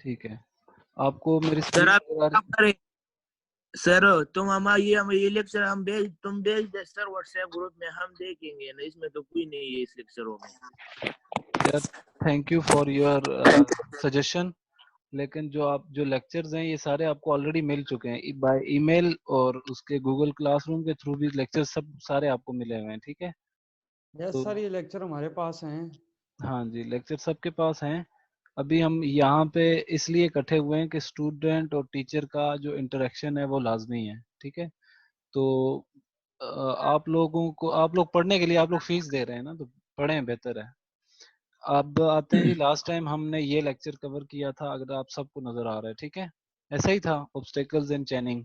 ठीक है, आपको मेरी सर स्क्रीन आप नजर आ क्या रही? करें सर, तुम हम ये लेक्चर तुम भेज दे सर व्हाट्सएप ग्रुप में, हम देखेंगे ना, इसमें तो कोई नहीं है इस लेक्चरों में। यार thank you for your suggestion, लेकिन जो लेक्चर्स हैं ये सारे आपको ऑलरेडी मिल चुके हैं बाय ईमेल, और उसके गूगल क्लासरूम के थ्रू भी लेक्चर्स सब सारे आपको मिले हुए हैं। ठीक है, यस तो सर, ये लेक्चर हमारे पास हैं। हाँ जी, लेक्चर सबके पास हैं। अभी हम यहाँ पे इसलिए इकट्ठे हुए हैं कि स्टूडेंट और टीचर का जो इंटरेक्शन है वो लाजमी है। ठीक है, तो आप लोग पढ़ने के लिए आप लोग फीस दे रहे हैं ना, तो पढ़ें, बेहतर है। अब आते हैं जी, लास्ट टाइम हमने ये लेक्चर कवर किया था, अगर आप सबको नजर आ रहा है। ठीक है, ऐसा ही था, ऑब्स्टेकल्स इन चैनिंग,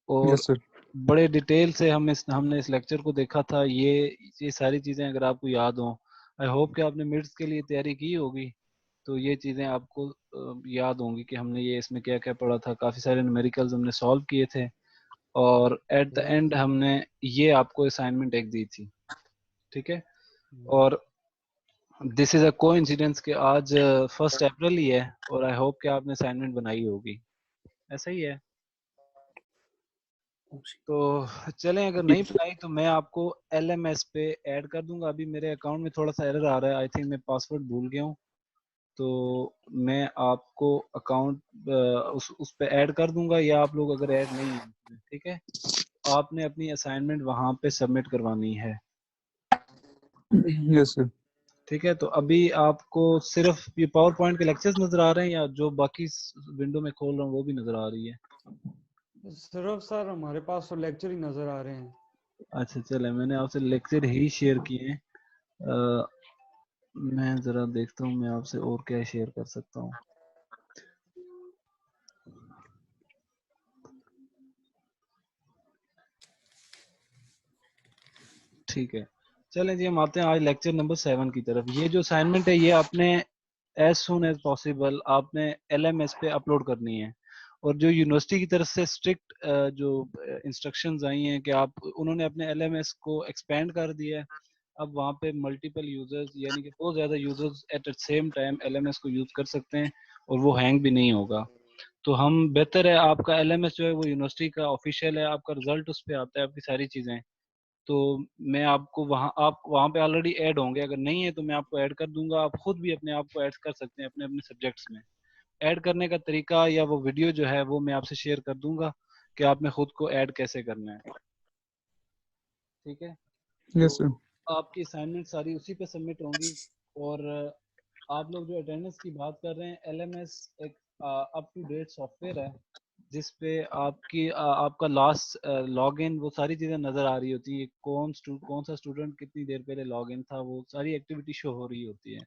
और यस सर। बड़े डिटेल से हमने इस लेक्चर को देखा था। ये सारी चीजें अगर आपको याद हो, आई होप कि आपने मिड्स के लिए तैयारी की होगी, तो ये चीजें आपको याद होंगी कि हमने ये इसमें क्या क्या पढ़ा था। काफी सारे न्यूमेरिकल्स हमने सॉल्व किए थे, और एट द एंड हमने ये आपको असाइनमेंट एक दी थी। ठीक है, और दिस इज अ कोइंसिडेंस कि आज 1 अप्रैल ही है, और आई होप कि आपने असाइनमेंट बनाई होगी, ऐसा ही है। तो चलें, अगर नहीं बनाई तो मैं आपको LMS पे ऐड कर दूंगा। अभी मेरे अकाउंट में थोड़ा सा एरर आ रहा है, आई थिंक मैं पासवर्ड भूल गया हूँ, तो मैं आपको अकाउंट उस पे ऐड कर दूंगा, या आप लोग अगर ऐड नहीं है, ठीक है, आपने अपनी असाइनमेंट वहां पे सबमिट करवानी है। Yes sir. ठीक है, तो अभी आपको सिर्फ ये पावर पॉइंट के लेक्चर्स नजर आ रहे हैं, या जो बाकी विंडो में खोल रहा हूँ वो भी नजर आ रही है? सिर्फ सर हमारे पास तो लेक्चर ही नजर आ रहे हैं। अच्छा, चले, मैंने आपसे लेक्चर ही शेयर किए हैं। मैं जरा देखता हूँ मैं आपसे और क्या शेयर कर सकता हूँ। ठीक है, चलें जी, हम आते हैं आज लेक्चर नंबर 7 की तरफ। ये जो असाइनमेंट है ये आपने एज सुन एज पॉसिबल आपने LMS पे अपलोड करनी है, और जो यूनिवर्सिटी की तरफ से स्ट्रिक्ट जो इंस्ट्रक्शंस आई हैं कि आप उन्होंने अपने LMS को एक्सपेंड कर दिया है। अब वहाँ पे मल्टीपल यूजर्स, यानी कि बहुत ज़्यादा users at the same time LMS को यूज़ कर सकते हैं, और वो हैंग भी नहीं होगा। तो हम बेहतर है, आपका LMS जो है वो यूनिवर्सिटी का ऑफिशियल है, आपका रिजल्ट उस पर आता है, आपकी सारी चीज़ें। तो मैं आपको आप वहाँ पे ऑलरेडी ऐड होंगे, अगर नहीं है तो मैं आपको ऐड कर दूंगा। आप खुद भी अपने आप को ऐड कर सकते हैं अपने अपने सब्जेक्ट्स में। ऐड करने का तरीका या वो वीडियो जो है वो मैं आपसे शेयर कर दूंगा कि आपने खुद को ऐड कैसे करना है। ठीक है, यस तो सर। आपकी असाइनमेंट सारी उसी पे सबमिट होंगी। और आप लोग जो अटेंडेंस की बात कर रहे हैं, LMS एक अप टू डेट सॉफ्टवेयर है, जिस पे आपका लास्ट लॉगिन, वो सारी चीज़ें नज़र आ रही होती है। कौन सा स्टूडेंट कितनी देर पहले लॉगिन था, वो सारी एक्टिविटी शो हो रही होती है।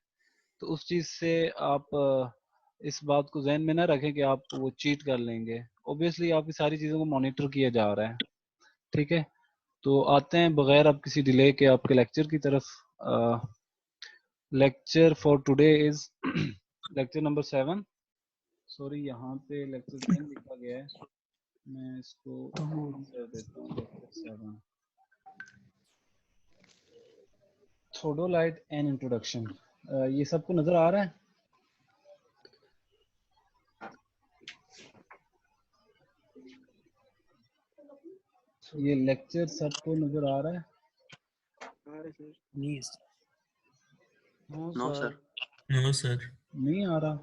तो उस चीज़ से आप इस बात को जहन में ना रखें कि आप वो चीट कर लेंगे। ऑब्वियसली आपकी सारी चीज़ों को मॉनिटर किया जा रहा है। ठीक है, तो आते हैं बगैर अब किसी डिले के आपके लेक्चर की तरफ। Lecture for today is lecture number 7। Sorry, यहाँ पे लेक्चर 10 लिखा गया है, मैं इसको कर देता हूँ लेक्चर 7, थोडोलाइट एंड इंट्रोडक्शन। ये सबको नजर आ रहा है? ये लेक्चर सबको नजर आ रहा है? No sir. No sir. नहीं आ रहा?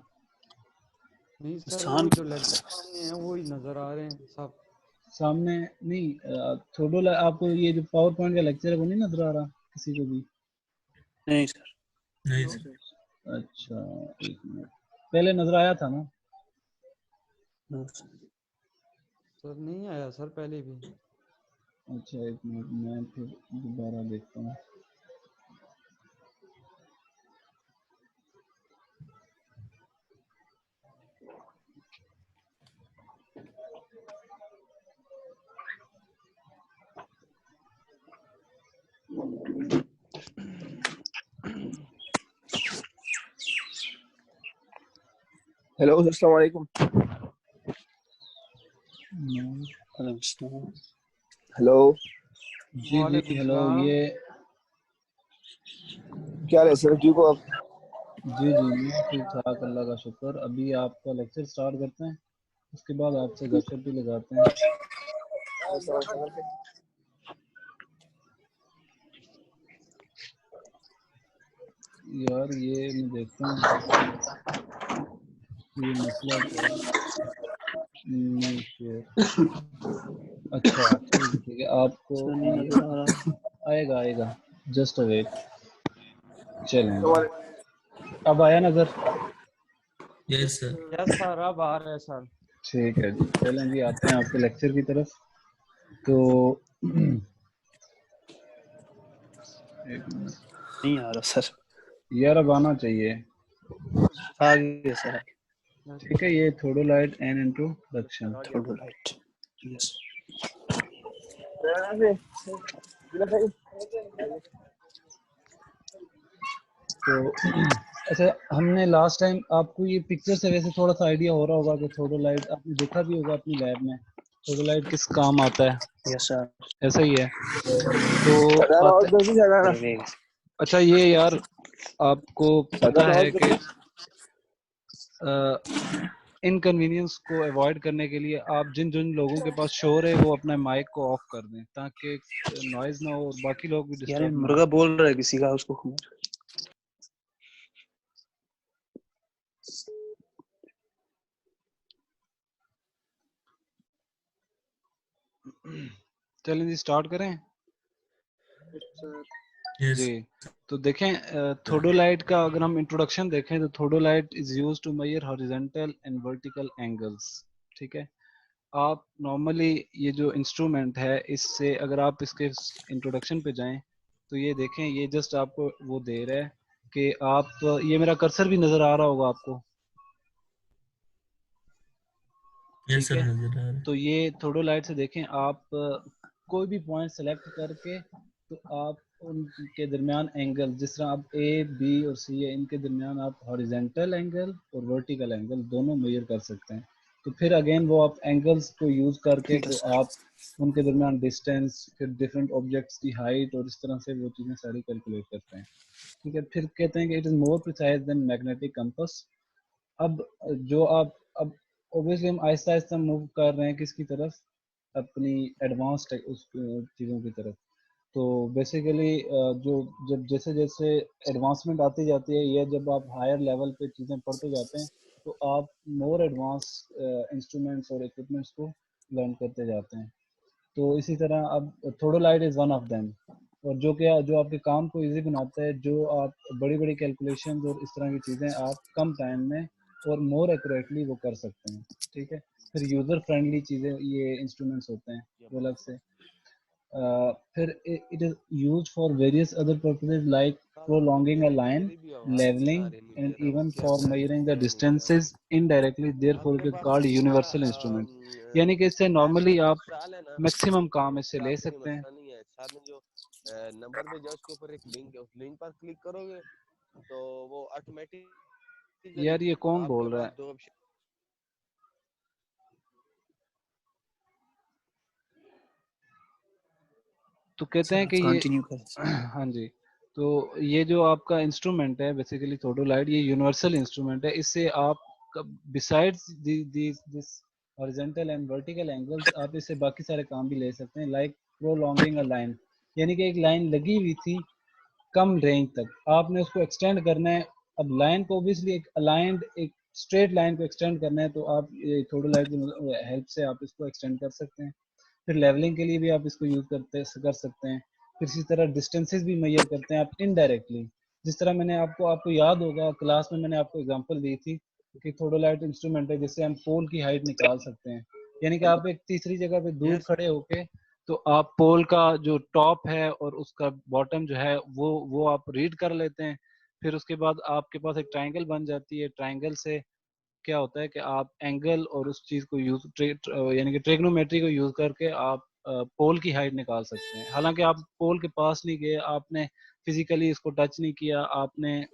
नहीं सर, वो जो लेक्चर सामने हैं वो ही नजर आ रहे हैं सब। सामने नहीं, थोडोलाइट, आपको ये जो पावर पॉइंट का लेक्चर है वो नहीं नजर आ रहा किसी को भी? नहीं सर। नहीं सर। अच्छा, एक मिनट, पहले नजर आया था ना? सर नहीं आया सर पहले भी। अच्छा, एक मिनट, मैं फिर दोबारा देखता हूँ। हेलो, अस्सलाम वालेकुम। हेलो जी जी, हेलो, ये क्या हाल है सर, ठीक हो आप? जी जी, मैं ठीक ठाक, अल्लाह का शुक्र। अभी आपका लेक्चर स्टार्ट करते हैं, उसके बाद आपसे गपशप भी लगाते हैं। यार ये मैं देखता हूँ ये मसला क्या है। न्यू शेयर, अच्छा ठीक है, आपको सर नहीं नजर आ रहा। आएगा आएगा, जस्ट वेट। चलें, अब आया नजर? Yes sir. यस सर, अब आ रहे हैं सर। ठीक है जी, चलें जी, आते हैं आपके लेक्चर की तरफ। तो एक मिनट नहीं आ रहा सर। यार, अब आना चाहिए। आ गया सर। ठीक है, ये थोडोलाइट एन इंट्रोडक्शन। थोड़ा लाइट। यस। तो अच्छा, हमने लास्ट टाइम आपको ये पिक्चर से वैसे थोड़ा सा आइडिया हो रहा होगा कि थोडोलाइट आपने देखा भी होगा अपनी लैब में, थोडोलाइट किस काम आता है। Yes sir. ऐसा ही है। तो अच्छा, ये यार आपको पता है कि इनकन्वीनियंस को अवॉइड करने के लिए आप जिन जिन लोगों के पास शोर है वो अपने माइक को ऑफ कर दें, ताकि नॉइज ना हो और बाकी लोग भी यार ये डिस्टर्ब ना हो। मुर्गा बोल रहा है किसी का, उसको चलें जी, स्टार्ट करें। यस जी, तो देखें, थोडोलाइट का अगर हम इंट्रोडक्शन देखें तो theodolite is use to measure horizontal and vertical angles. ठीक है, आप नॉर्मली ये जो इंस्ट्रूमेंट है, इससे अगर आप इसके इंट्रोडक्शन पे जाएं तो ये देखें, ये जस्ट आपको वो दे रहा है कि आप, ये मेरा कर्सर भी नजर आ रहा होगा आपको। यस ठीक सर है, नजर आ रहा है। तो ये थोडोलाइट से देखें आप, कोई भी पॉइंट सेलेक्ट करके तो आप उनके दरमियान एंगल, जिस तरह आप ए बी और सी है, इनके दरमियान आप हॉरिजेंटल एंगल और वर्टिकल एंगल दोनों मेजर कर सकते हैं। तो फिर अगेन वो आप एंगल्स को यूज करके तो यस सर। आप उनके दरमियान डिस्टेंस, फिर डिफरेंट ऑब्जेक्ट्स की हाइट और इस तरह से वो चीज़ें सारी कैलकुलेट करते हैं। ठीक है, फिर कहते हैं कि it is more precise than magnetic compass. अब जो आप, अब ऑब्वियसली हम आहिस्ता आहिस्ता मूव कर रहे हैं किसकी तरफ, अपनी एडवांस उस चीज़ों की तरफ। तो बेसिकली जो जब जैसे जैसे एडवांसमेंट आती जाती है, या जब आप हायर लेवल पे चीज़ें पढ़ते जाते हैं तो आप मोर एडवांस इंस्ट्रूमेंट्स और इक्विपमेंट्स को लर्न करते जाते हैं। तो इसी तरह अब थोडोलाइट इज़ वन ऑफ देम, और जो आपके काम को इजी बनाता है, जो आप बड़ी बड़ी कैलकुलेशन और इस तरह की चीज़ें आप कम टाइम में और मोर एक्यूरेटली वो कर सकते हैं। ठीक है, फिर यूज़र फ्रेंडली चीज़ें, ये इंस्ट्रूमेंट्स होते हैं वो अलग से। फिर it is used for various other purposes like prolonging a line, leveling, and even for measuring the distances indirectly, therefore it is called universal instrument। यानी कि इससे नॉर्मली आप मैक्सिमम काम इससे ले सकते हैं। यार ये कौन बोल रहा है? तो कहते सर हैं आप कि ये कंटिन्यू करें। हाँ जी, तो ये जो आपका इंस्ट्रूमेंट है बेसिकली थोडोलाइट, ये यूनिवर्सल इंस्ट्रूमेंट है। इससे आप besides this horizontal and vertical angles, आप इससे बाकी सारे काम भी ले सकते हैं, लाइक प्रोलॉन्गिंग अ लाइन। यानी कि एक लाइन लगी हुई थी कम रेंज तक, आपने उसको एक्सटेंड करना है। अब लाइन को ऑब्वियसली एक अलाइंड, एक स्ट्रेट लाइन को एक्सटेंड करना है, तो आप थोडोलाइट की हेल्प से आप इसको एक्सटेंड कर सकते हैं। फिर लेवलिंग के लिए भी आप इसको यूज कर सकते हैं। फिर इसी तरह डिस्टेंसेस भी मेजर करते हैं आप इनडायरेक्टली। जिस तरह मैंने आपको याद होगा क्लास में मैंने आपको एग्जांपल दी थी कि थोडोलाइट इंस्ट्रूमेंट है जिससे हम पोल की हाइट निकाल सकते हैं। यानी कि आप एक तीसरी जगह पे दूर खड़े होके तो आप पोल का जो टॉप है और उसका बॉटम जो है वो आप रीड कर लेते हैं। फिर उसके बाद आपके पास एक ट्रायंगल बन जाती है। ट्रायंगल से क्या होता है कि आप एंगल और उस चीज को यानी कि ट्रिग्नोमेट्री को यूज करके आप पोल की हाइट निकाल सकते हैं। हालांकि आप पोल के पास नहीं गए, आपने फिजिकली इसको टच नहीं किया, आपने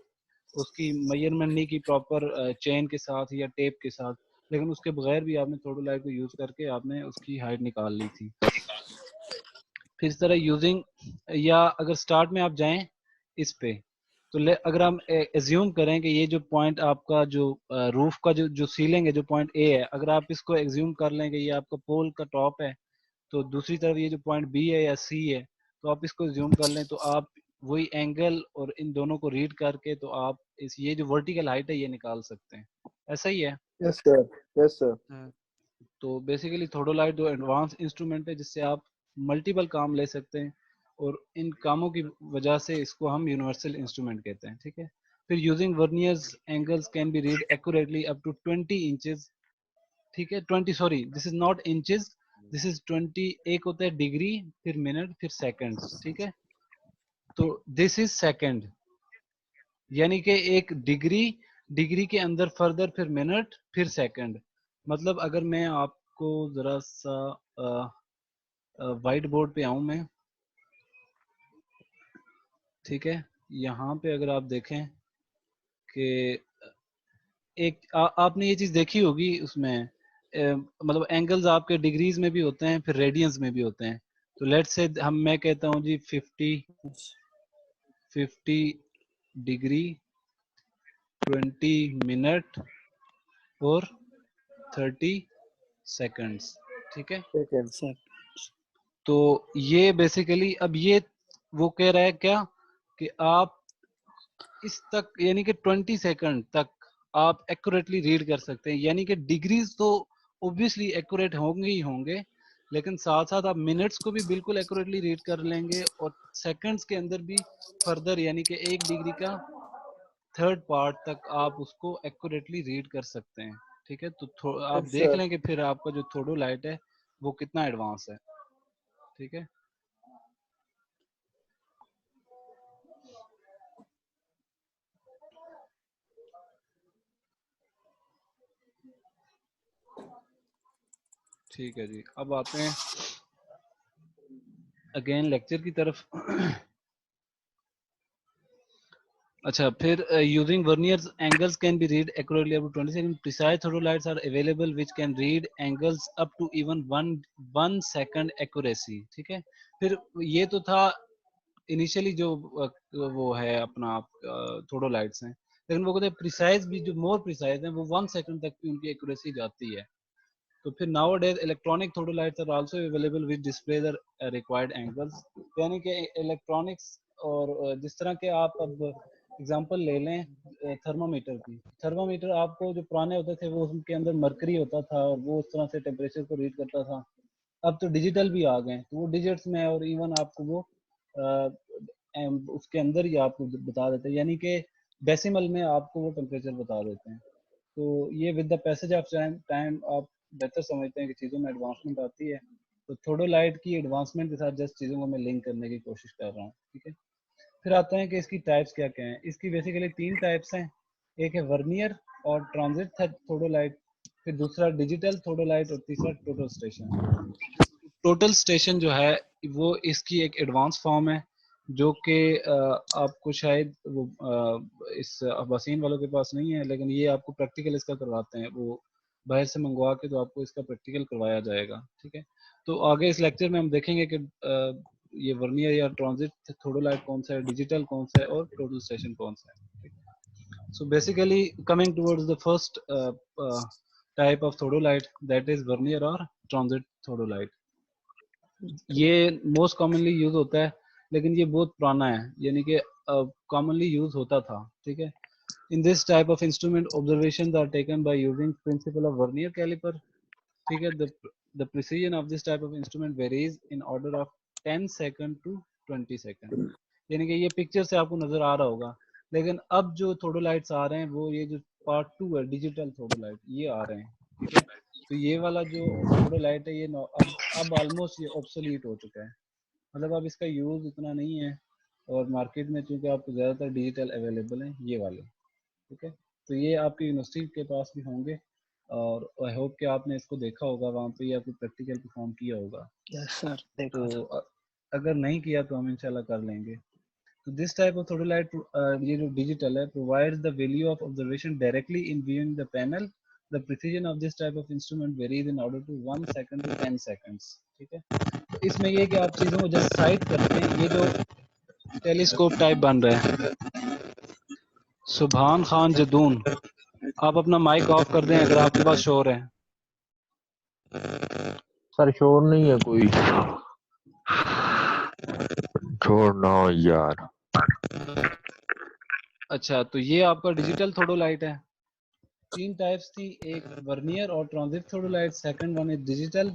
उसकी मेजरमेंट नहीं की प्रॉपर चेन के साथ या टेप के साथ, लेकिन उसके बगैर भी आपने थोडोलाइट को यूज करके आपने उसकी हाइट निकाल ली थी। फिर इस तरह यूजिंग, या अगर स्टार्ट में आप जाएं इस पे, तो अगर हम एज्यूम करें कि ये जो पॉइंट आपका जो रूफ का जो सीलिंग है, जो पॉइंट ए है, अगर आप इसको एज्यूम कर लें कि ये आपका पोल का टॉप है, तो दूसरी तरफ ये जो पॉइंट बी है या सी है, तो आप इसको एज्यूम कर लें, तो आप वही एंगल और इन दोनों को रीड करके तो आप ये जो वर्टिकल हाइट है ये निकाल सकते हैं। ऐसा ही है। Yes sir, yes sir. तो बेसिकली थोडोलाइट जो एडवांस इंस्ट्रूमेंट है जिससे आप मल्टीपल काम ले सकते हैं, और इन कामों की वजह से इसको हम यूनिवर्सल इंस्ट्रूमेंट कहते हैं। ठीक है। फिर using verniers angles can be read accurately up to 20 inches. ठीक है, 20, sorry this is not inches, this is 20। एक होता है डिग्री, फिर मिनट, फिर सेकंड्स। ठीक है, तो दिस इज सेकंड, यानी कि एक डिग्री के अंदर फर्दर, फिर मिनट, फिर सेकंड। मतलब अगर मैं आपको जरा सा व्हाइट बोर्ड पे आऊं मैं, ठीक है, यहाँ पे अगर आप देखें कि एक आपने ये चीज देखी होगी उसमें, मतलब एंगल्स आपके डिग्रीज में भी होते हैं, फिर रेडियंस में भी होते हैं। तो लेट्स से मैं कहता हूँ जी 50 डिग्री, 20 मिनट और 30 सेकंड्स। ठीक है, सेकंड। तो ये बेसिकली अब ये वो कह रहा है क्या कि आप इस तक, यानी कि 20 सेकंड तक आप एक्यूरेटली रीड कर सकते हैं। यानी कि डिग्रीज तो ऑब्वियसली एक्यूरेट होंगे ही होंगे, लेकिन साथ साथ आप मिनट्स को भी बिल्कुल एक्यूरेटली रीड कर लेंगे, और सेकंड्स के अंदर भी फर्दर, यानी कि 1 डिग्री का थर्ड पार्ट तक आप उसको एक्यूरेटली रीड कर सकते हैं। ठीक है, तो आप यस देख सर। लें कि फिर आपका जो थोडोलाइट है वो कितना एडवांस है। ठीक है, ठीक है जी। अब आते हैं अगेन लेक्चर की तरफ। अच्छा, फिर using verniers angles can be read accurately up to 20 second. Precise theodolites are available which can read angles up to even 1 second accuracy. ठीक है, फिर ये तो था इनिशियली जो वो है अपना थोडोलाइट्स हैं, लेकिन वो कहते हैं प्रिसाइज भी, जो मोर प्रिसाइज हैं वो 1 सेकंड तक की उनकी एक्यूरेसी जाती है। तो फिर nowadays electronic theodolites are also available with display the required angles. यानी कि इलेक्ट्रॉनिक्स, और जिस तरह के आप अब एग्जांपल ले लें थर्मामीटर की। थर्मामीटर आपको जो पुराने होते थे वो उनके अंदर मरकरी होता था और वो उस तरह से टेम्परेचर को रीड करता था। अब तो डिजिटल भी आ गए, तो वो डिजिट्स में, और इवन आपको वो उसके अंदर ही आपको बता देते हैं, यानी कि डेसिमल में आपको वो टेम्परेचर बता देते हैं। तो ये with the passage of time आप बेहतर समझते हैं कि चीज़ों में एडवांसमेंट आती है। तो थोडोलाइट की एडवांसमेंट के साथ जस्ट चीज़ों को मैं लिंक करने की कोशिश कर रहा हूँ। ठीक है, फिर आते हैं कि इसकी टाइप्स क्या क्या हैं। इसकी बेसिकली 3 टाइप्स हैं। एक है वर्नियर और ट्रांजिट थोडोलाइट, फिर दूसरा डिजिटल थोडोलाइट, और तीसरा टोटल स्टेशन। टोटल स्टेशन जो है वो इसकी एक एडवांस फॉर्म है, जो कि आपको शायद वो इस वसीम वालों के पास नहीं है, लेकिन ये आपको प्रैक्टिकल इसका करवाते हैं, वो बाहर से मंगवा के तो आपको इसका प्रैक्टिकल करवाया जाएगा। ठीक है, तो आगे इस लेक्चर में हम देखेंगे कि ये वर्नियर या ट्रांजिट थोडोलाइट कौन सा है, डिजिटल कौन सा है, और टोटल स्टेशन कौन सा है। So basically coming towards the first type of theodolite, that is vernier और ट्रांजिट थोडोलाइट। ये मोस्ट कॉमनली यूज होता है, लेकिन ये बहुत पुराना है, यानी कि कॉमनली यूज होता था। ठीक है, in this type of instrument observations are taken by using principle of vernier caliper. ठीक है, the precision of this type of instrument varies in order of 10 second to 20 second. यानी कि ये पिक्चर से आपको नजर आ रहा होगा, लेकिन अब जो थोडोलाइट्स आ रहे हैं वो ये जो पार्ट 2 है, डिजिटल थोडोलाइट, ये आ रहे हैं। ठीक है, तो ये वाला जो थोडोलाइट है ये अब ऑलमोस्ट ये ऑब्सोलीट हो चुका है, मतलब अब इसका यूज इतना नहीं है, और मार्केट में चूंकि आपको ज्यादातर डिजिटल अवेलेबल हैं ये वाले। ठीक है, तो ये आपकी यूनिवर्सिटी के पास भी होंगे, और आई होप कि आपने इसको देखा होगा वहाँ पे, या कोई प्रैक्टिकल परफॉर्म किया होगा। यस सर, देखा तो था। अगर नहीं किया तो हम इंशाल्लाह कर लेंगे। तो दिस टाइप ऑफ थोडोलाइट, ये जो डिजिटल है, provides the value of observation directly in viewing the panel. The precision of this type of instrument varies in order to 1 second to 10 seconds. ठीक है, तो इसमें ये कि आप चीज़ों को जस्ट साइट करते हैं। ये जो टेलीस्कोप टाइप बन रहा है, सुभान खान जदून, आप अपना माइक ऑफ कर दें अगर आपके पास शोर है। सर शोर नहीं है कोई, छोड़ना यार। अच्छा, तो ये आपका डिजिटल थोडोलाइट है। तीन टाइप्स थी, एक वर्नियर और transit theodolite, second one is digital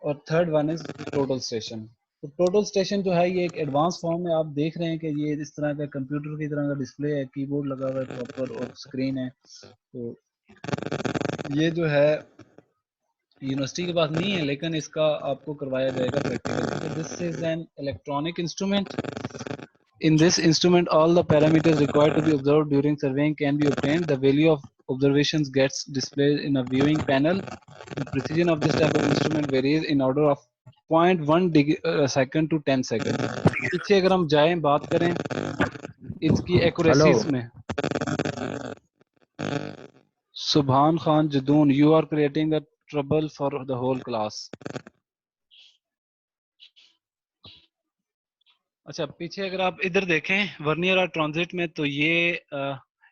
और third one is total station. तो टोटल स्टेशन जो है ये एक एडवांस फॉर्म में आप देख रहे हैं कि ये इस तरह का कंप्यूटर की तरह का डिस्प्ले है, कीबोर्ड लगा हुआ है प्रॉपर और स्क्रीन है। तो ये जो है यूनिवर्सिटी के पास नहीं है, लेकिन इसका आपको करवाया जाएगा प्रैक्टिकल। तो this is an electronic instrument. In this instrument, all the parameters required to be observed during surveying can be obtained. The value of observations gets displayed in a viewing panel. The precision of this type of instrument varies in order of 0.1 second to 10 second. पीछे अगर हम जाएं बात करें इसकी hello accuracies में, सुभान Khan Jadoon, you are creating a trouble for the whole class. अच्छा, पीछे अगर आप इधर देखें वर्नियर और ट्रांजिट में, तो ये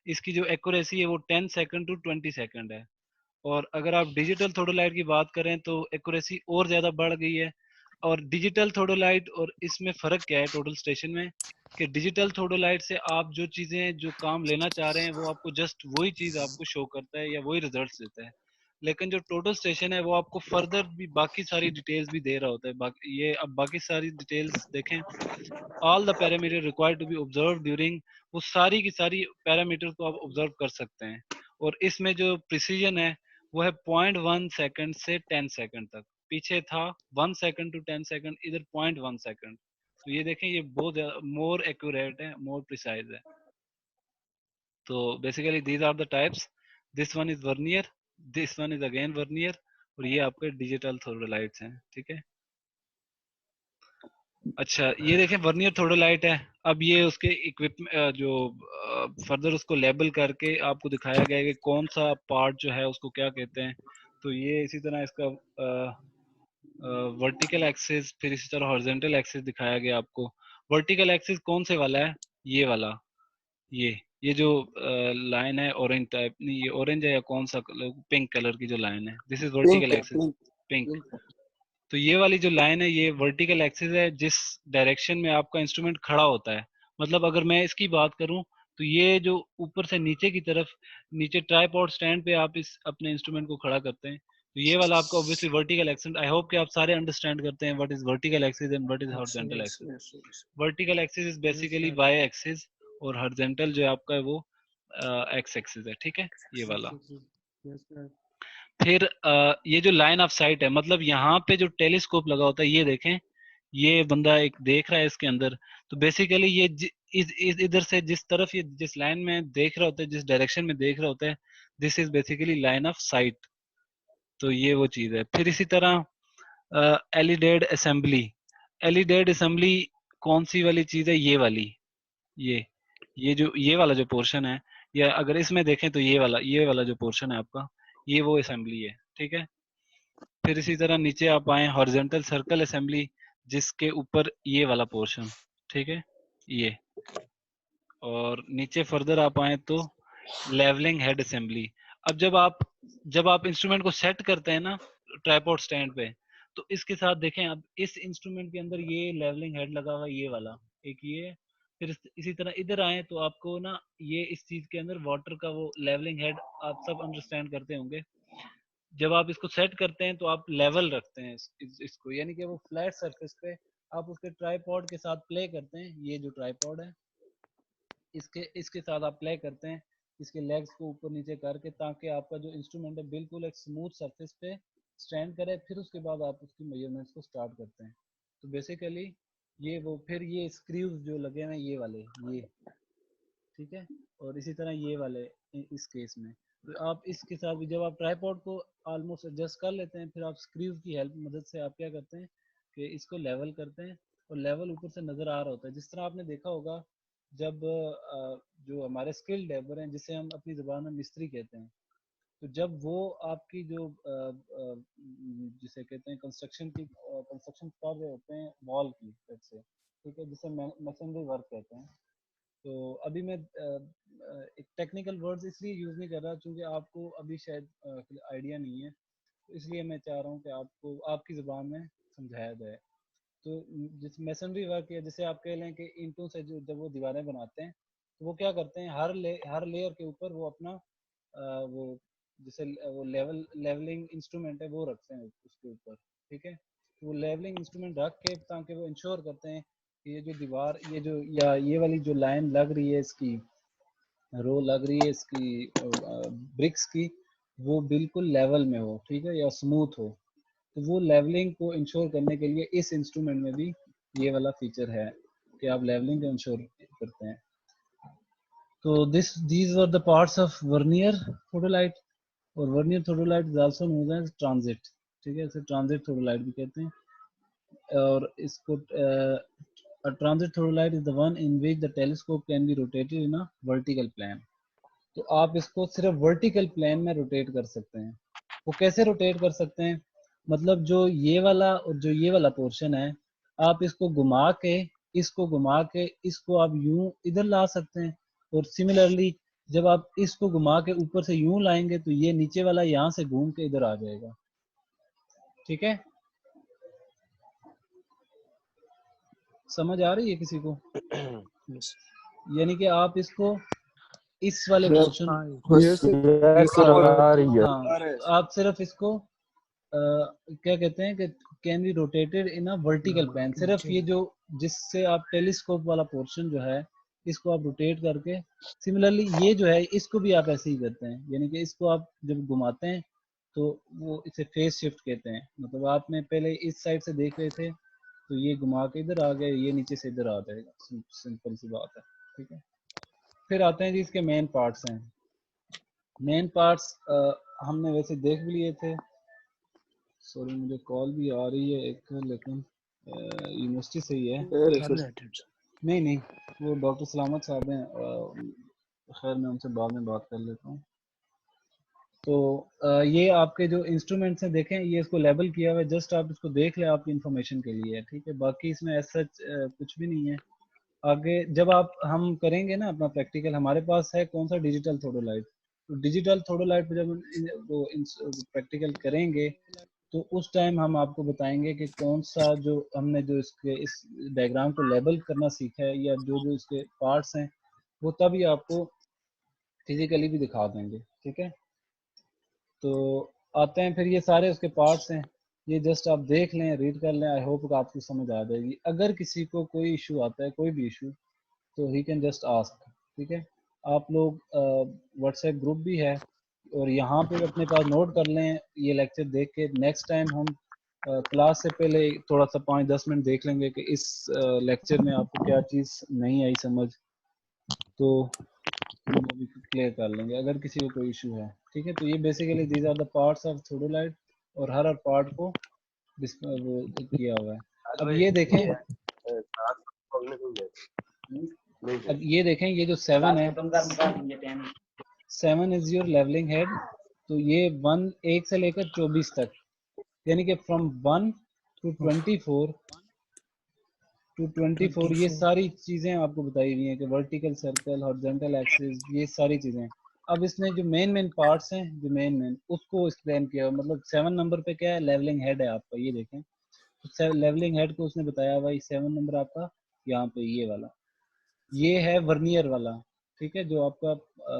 इसकी जो एक्यूरेसी है वो 10 सेकंड टू 20 सेकंड है। और अगर आप डिजिटल थोडोलाइट की बात करें तो एक्यूरेसी और ज़्यादा बढ़ गई है। और डिजिटल थोडोलाइट और इसमें फ़र्क क्या है टोटल स्टेशन में, कि डिजिटल थोडोलाइट से आप जो चीज़ें जो काम लेना चाह रहे हैं वो आपको जस्ट वही चीज़ आपको शो करता है या वही रिजल्ट्स देता है। लेकिन जो टोटल स्टेशन है वो आपको फर्दर भी बाकी सारी डिटेल्स भी दे रहा होता है। ये अब बाकी सारी डिटेल्स देखें, all the parameter required to be observe during, वो सारी की सारी पैरामीटर को आप ऑब्जर्व कर सकते हैं। और इसमें जो प्रिसीजन है वो है 0.1 सेकंड से 10 सेकंड तक। पीछे था 1 सेकंड टू 10 सेकंड, इधर 0.1 सेकंड। तो ये देखें ये बहुत मोर एक्यूरेट है, मोर प्रिसाइज है। तो basically these are the types, this one is vernier, this one is again vernier, और ये आपके डिजिटल थोडोलाइट्स हैं। ठीक है। अच्छा, ये देखें वर्नियर थोडोलाइट है। अब ये उसके इक्विपमेंट जो फर्दर उसको लेबल करके आपको दिखाया गया है कि कौन सा पार्ट जो है उसको क्या कहते हैं। तो ये इसी तरह इसका वर्टिकल एक्सिस, फिर इसी तरह हॉरिजॉन्टल एक्सिस दिखाया गया आपको। वर्टिकल एक्सिस कौन से वाला है? ये वाला, ये जो लाइन है ऑरेंज टाइप, नहीं ये ऑरेंज है या कौन सा कलर, पिंक कलर की जो लाइन है, this is vertical axis, pink. तो ये वाली जो लाइन है ये वर्टिकल एक्सिस है, जिस डायरेक्शन में आपका इंस्ट्रूमेंट खड़ा होता है। मतलब अगर मैं इसकी बात करूं तो ये जो ऊपर से नीचे की तरफ, नीचे ट्राइपॉड स्टैंड पे आप इस अपने इंस्ट्रूमेंट को खड़ा करते हैं, तो ये वाला आपका obviously vertical axis. I hope कि आप सारे अंडरस्टैंड करते हैं what is vertical axis and what is horizontal axis. Vertical axis is basically Y axis, और हॉरिजॉन्टल जो आपका है वो एक्स एक्सिस है। ठीक है, ये वाला। फिर ये जो लाइन ऑफ साइट है, मतलब यहाँ पे जो टेलीस्कोप लगा होता है, ये देखें, ये बंदा एक देख रहा है इसके अंदर। तो बेसिकली ये इधर से जिस तरफ ये जिस लाइन में देख रहा होता है, जिस डायरेक्शन में देख रहा होता है, this is basically line of site. तो ये वो चीज है। फिर इसी तरह एलिडेड असेंबली, एलिडेड असेंबली कौन सी वाली चीज है? ये वाली, ये वाला जो पोर्शन है, या अगर इसमें देखें तो ये वाला जो पोर्शन है आपका, ये वो असेंबली है। ठीक है। फिर इसी तरह नीचे आप आए हॉरिजॉन्टल सर्कल असेंबली, जिसके ऊपर ये वाला पोर्शन। ठीक है, ये। और नीचे फर्दर आप आए तो लेवलिंग हेड असेंबली। अब जब आप इंस्ट्रूमेंट को सेट करते हैं ना ट्राइपॉड स्टैंड पे, तो इसके साथ देखें, अब इस इंस्ट्रूमेंट के अंदर ये लेवलिंग हेड लगा हुआ है, ये वाला एक ये। फिर इसी तरह इधर आए तो आपको ना ये इस चीज के अंदर वाटर का वो लेवलिंग हेड, आप सब अंडरस्टैंड करते होंगे। जब आप इसको सेट करते हैं तो आप लेवल रखते हैं इसको, यानी कि वो फ्लैट सरफेस पे आप उसके ट्राइपॉड के साथ प्ले करते हैं। ये जो ट्राइपॉड है, इसके साथ आप प्ले करते हैं, इसके लेग्स को ऊपर नीचे करके, ताकि आपका जो इंस्ट्रूमेंट है बिल्कुल एक स्मूथ सरफेस पे स्टैंड करे। फिर उसके बाद आप उसकी मेजरमेंट्स को स्टार्ट करते हैं। तो बेसिकली ये वो, फिर ये स्क्रूज जो लगे हैं ये वाले, ये ठीक है। और इसी तरह ये वाले इस केस में, तो आप इसके साथ भी जब आप ट्राइपॉड को ऑलमोस्ट एडजस्ट कर लेते हैं, फिर आप स्क्रूज की हेल्प मदद से आप क्या करते हैं कि इसको लेवल करते हैं। और लेवल ऊपर से नज़र आ रहा होता है, जिस तरह आपने देखा होगा जब जो हमारे स्किल्ड लेबर हैं, जिसे हम अपनी ज़बान में मिस्त्री कहते हैं, तो जब वो आपकी जो जिसे कहते हैं कंस्ट्रक्शन कर रहे होते हैं वॉल की तरफ से, ठीक है, जिसे मैसनरी वर्क कहते हैं, तो अभी मैं एक टेक्निकल वर्ड्स इसलिए यूज़ नहीं कर रहा क्योंकि आपको अभी शायद आइडिया नहीं है, तो इसलिए मैं चाह रहा हूँ कि आपको आपकी ज़ुबान में समझाया जाए। तो जिस मैसनरी वर्क है, जैसे आप कह लें कि ईंटों से जो जब वो दीवारें बनाते हैं तो वो क्या करते हैं, हर लेयर के ऊपर वो अपना वो जैसे वो लेवलिंग इंस्ट्रूमेंट है वो रखते हैं उसके ऊपर, ठीक है। तो वो लेवलिंग इंस्ट्रूमेंट रख के ताकि वो इंश्योर करते हैं कि ये जो दीवार, ये जो या ये वाली जो लाइन लग रही है, इसकी रो लग रही है इसकी ब्रिक्स की, वो बिल्कुल लेवल में हो, ठीक है, या स्मूथ हो। तो वो लेवलिंग को इंश्योर करने के लिए इस इंस्ट्रूमेंट में भी ये वाला फीचर है कि आप लेवलिंग को इंश्योर करते हैं। तो these were the parts of vernier theodolite, और vernier theodolite is also known as transit, ठीक है, इसे ट्रांजिट थोडोलाइट भी कहते हैं। और इसको transit theodolite is the one in which the telescope can be rotated in a vertical plane. तो आप इसको सिर्फ वर्टिकल प्लेन में रोटेट कर सकते हैं। वो कैसे रोटेट कर सकते हैं, मतलब जो ये वाला और जो ये वाला पोर्शन है, आप इसको घुमा के इसको आप यूं इधर ला सकते हैं, और सिमिलरली जब आप इसको घुमा के ऊपर से यूं लाएंगे तो ये नीचे वाला यहाँ से घूम के इधर आ जाएगा, ठीक है। समझ आ रही है किसी को? यानी कि आप इसको इस वाले पोर्शन, यस यस आ रही है। हाँ, आप सिर्फ इसको क्या कहते हैं कि can be rotated in a vertical plane. सिर्फ ये जो जिससे आप टेलीस्कोप वाला पोर्शन जो है इसको आप रोटेट करके, सिमिलरली ये जो है इसको भी आप ऐसे ही करते हैं, यानी कि इसको आप जब घुमाते हैं तो वो इसे फेस शिफ्ट कहते हैं। मतलब आपने पहले इस साइड से देख रहे थे तो ये घुमा के इधर आ गए, ये नीचे से इधर आ जाएगा, सिंपल सी बात है, ठीक है। फिर आते हैं जी इसके मेन पार्ट्स हैं। मेन पार्ट्स हमने वैसे देख भी लिए थे। सॉरी मुझे कॉल भी आ रही है एक, लेकिन यूनिवर्सिटी से ही है। नहीं वो डॉक्टर सलामत साहब हैं, खैर मैं उनसे बाद में बात कर लेता हूँ। तो ये आपके जो इंस्ट्रूमेंट्स हैं देखें, ये इसको लेबल किया हुआ है, जस्ट आप इसको देख लें, आपकी इंफॉर्मेशन के लिए है, ठीक है। बाकी इसमें ऐसा कुछ भी नहीं है। आगे जब हम करेंगे ना अपना प्रैक्टिकल, हमारे पास है कौन सा, डिजिटल थोडोलाइट। तो डिजिटल थोडोलाइट पे जब वो प्रैक्टिकल करेंगे तो उस टाइम हम आपको बताएंगे कि कौन सा जो हमने जो इस डायग्राम को लेबल करना सीखा है, या जो इसके पार्ट्स हैं वो तभी आपको फिजिकली भी दिखा देंगे, ठीक है। तो आते हैं फिर, ये सारे उसके पार्ट्स हैं, ये जस्ट आप देख लें, रीड कर लें, आई होप आपको समझ आ जाएगी। अगर किसी को कोई इशू आता है, कोई भी इशू, तो ही कैन जस्ट आस्क, ठीक है। आप लोग व्हाट्सएप ग्रुप भी है, और यहाँ पे अपने पास नोट कर लें ये लेक्चर देख के। नेक्स्ट टाइम हम क्लास से पहले थोड़ा सा 5-10 मिनट देख लेंगे कि इस लेक्चर में आपको क्या चीज़ नहीं आई समझ, तो हम वो भी क्लियर कर लेंगे अगर किसी को कोई इशू है, ठीक है। तो ये basically these are the parts of theodolite, और हर पार्ट को वो किया हुआ है। अब ये देखें, ये जो 7 है, 7 इज योर लेवलिंग हेड। तो ये 1 से लेकर 24 तक, यानी कि फ्रॉम 1 to 24 ये सारी चीजें आपको बताई हुई हैं कि वर्टिकल सर्कल, हॉरिजॉन्टल एक्सिस, ये सारी चीजें। अब इसने जो मेन पार्ट्स हैं, जो मेन उसको एक्सप्लेन किया, मतलब 7 नंबर पे क्या है, लेवलिंग हेड है आपका, ये देखें। तो लेवलिंग हेड को उसने बताया भाई 7 नंबर आपका यहाँ पे ये वाला, ये है वर्नियर वाला, ठीक है, जो आपका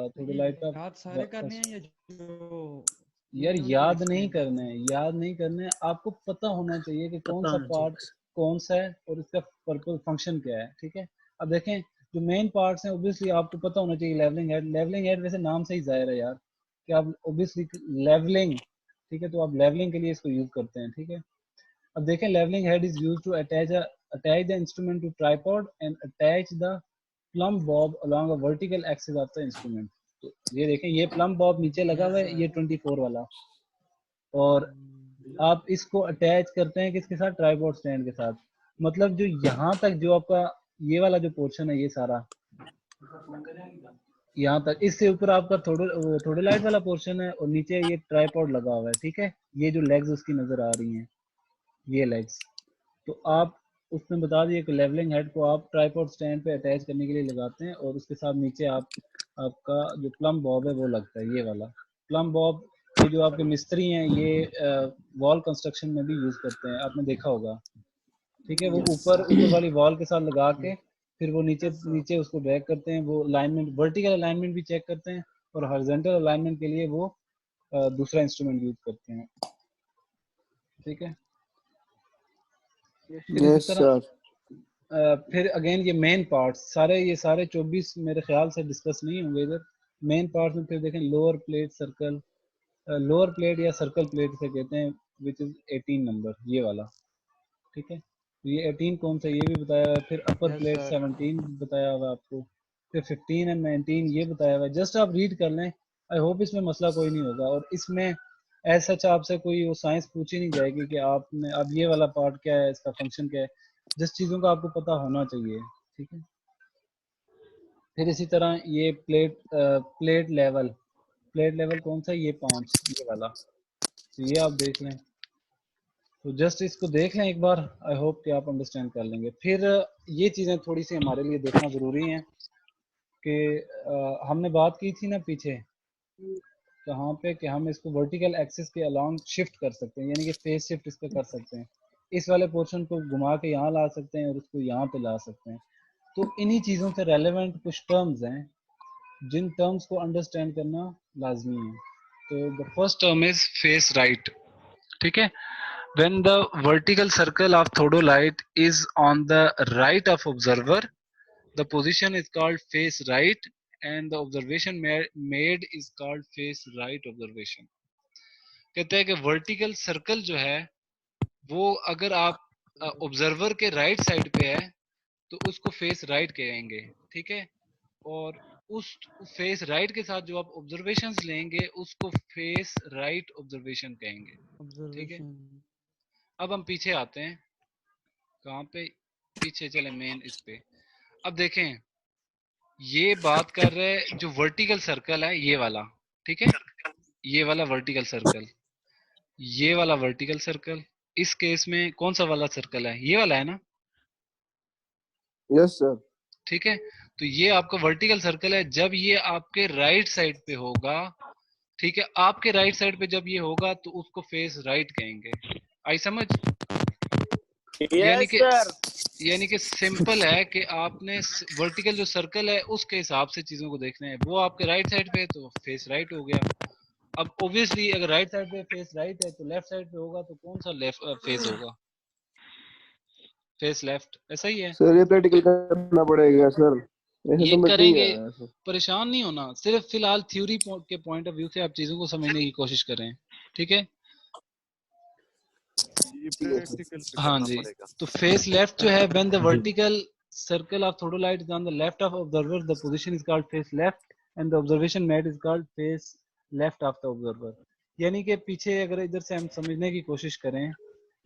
थोडोलाइट का याद सारे करने हैं या जो यार उनको याद नहीं explain करने हैं, याद नहीं करने हैं, आपको पता होना चाहिए कि कौन सा पार्ट कौन सा है और इसका पर्पस फंक्शन क्या है, ठीक है। अब देखें जो मेन पार्ट्स हैं, ऑब्वियसली आपको पता होना चाहिए लेवलिंग हेड वैसे नाम से ही जाहिर है यार कि आप ऑब्वियसली लेवलिंग, ठीक है, तो आप लेवलिंग के लिए इसको यूज करते हैं, ठीक है। अब देखें levelling head is used to attach the instrument to tripod and attach the plumb bob along a vertical axis of the instrument. तो ये देखें, ये प्लम बॉब नीचे लगा हुआ है, ये 24 वाला, और आप इसको अटैच करते हैं किसके साथ, ट्राइपॉड स्टैंड के साथ। मतलब जो यहाँ तक जो आपका ये वाला जो पोर्शन है, ये सारा यहाँ तक, इससे ऊपर आपका थोडोलाइट वाला पोर्शन है, और नीचे ये ट्राइपॉड लगा हुआ है, ठीक है। ये जो लेग्स उसकी नजर आ रही हैं, ये लेग्स। तो आप उसने बता दिया कि लेवलिंग हेड को आप ट्राइपॉड स्टैंड पे अटैच करने के लिए लगाते हैं और उसके साथ नीचे आपका जो प्लम बॉब है वो लगता है, ये वाला प्लम बॉब। ये जो आपके मिस्त्री हैं ये वॉल कंस्ट्रक्शन में भी यूज करते हैं, आपने देखा होगा। ठीक है, वो ऊपर वाली वॉल के साथ लगा के फिर वो नीचे नीचे उसको ड्रैग करते हैं, वो अलाइनमेंट वर्टिकल अलाइनमेंट भी चेक करते हैं और हॉरिजॉन्टल अलाइनमेंट के लिए वो दूसरा इंस्ट्रूमेंट यूज करते हैं। ठीक है, फिर इसी Yes, तरह sir. फिर अगेन ये मेन पार्ट्स ये सारे 24 मेरे ख्याल से डिस्कस नहीं होंगे इधर। मेन पार्ट्स में फिर देखें lower plate circle, lower plate या सर्कल प्लेट से कहते हैं, विच इज 18 नंबर, ये वाला। ठीक है, तो ये 18 कौन सा ये भी बताया हुआ है। फिर अपर Yes, प्लेट sir. 17 बताया हुआ है आपको। फिर 15 एंड 19 ये बताया हुआ है। जस्ट आप रीड कर लें, आई होप इसमें मसला कोई नहीं होगा। और इसमें ऐसा सच आपसे कोई वो साइंस पूछी नहीं जाएगी कि आपने अब ये वाला पार्ट क्या है, इसका फंक्शन क्या है, जिस चीज़ों का आपको पता होना चाहिए। ठीक है, फिर इसी तरह ये प्लेट लेवल कौन सा है, ये 5 ये वाला, तो ये आप देख लें। तो जस्ट इसको देख लें एक बार, आई होप कि आप अंडरस्टैंड कर लेंगे। फिर ये चीज़ें थोड़ी सी हमारे लिए देखना ज़रूरी हैं कि हमने बात की थी ना पीछे कहाँ पे कि हम इसको वर्टिकल एक्सिस के अलोंग शिफ्ट कर सकते हैं, यानी कि फेस शिफ्ट इस पे कर सकते हैं। इस वाले पोर्शन को घुमा के यहाँ ला सकते हैं और उसको यहाँ पे ला सकते हैं। तो इन्हीं चीज़ों से रेलेवेंट कुछ टर्म्स हैं जिन टर्म्स को अंडरस्टैंड करना लाजमी है। तो the first term is face right. ठीक है, when the vertical circle of theodolite is on the right of observer, the position is called face right and the observation made is called face right observation। कहते हैं कि vertical circle जो है वो अगर आप ऑब्जर्वर के राइट साइड पे है तो उसको फेस राइट कहेंगे। ठीक है, और उस फेस राइट के साथ जो आप ऑब्जर्वेशंस लेंगे उसको फेस राइट ऑब्जर्वेशन कहेंगे। ठीक है, Observation. अब हम पीछे आते हैं, कहाँ पे, पीछे चले मेन इस पे। अब देखें ये बात कर रहे हैं जो वर्टिकल सर्कल है ये वाला। ठीक है, ये वाला वर्टिकल सर्कल, ये वाला वर्टिकल सर्कल, इस केस में कौन सा वाला सर्कल है, ये वाला है ना। Yes, sir. ठीक है, तो ये आपका वर्टिकल सर्कल है जब ये आपके राइट साइड पे होगा। ठीक है, आपके राइट साइड पे जब ये होगा तो उसको फेस राइट कहेंगे। आई समझ? यानी कि सिंपल है कि आपने वर्टिकल जो सर्कल है उसके हिसाब से चीजों को देखना है। वो आपके राइट साइड पे है तो फेस राइट हो गया। अब ऑब्वियसली अगर राइट साइड पे फेस राइट है तो लेफ्ट साइड पे होगा तो कौन सा लेफ्ट फेस होगा, फेस लेफ्ट। ऐसा ही है, Sir, ये प्रैक्टिकल करना पड़ेगा सर, ऐसे ये समझ नहीं करेंगे। आ रहा है सर। परेशान नहीं होना, सिर्फ फिलहाल थ्योरी के पॉइंट ऑफ व्यू से आप चीजों को समझने की कोशिश करें। ठीक है, हाँ जी। तो फेस लेफ्ट जो है when the vertical circle of theodolite is on the left of observer the position is called face left and the observation made is called face left of the observer. यानी कि पीछे अगर इधर से हम समझने की कोशिश करें,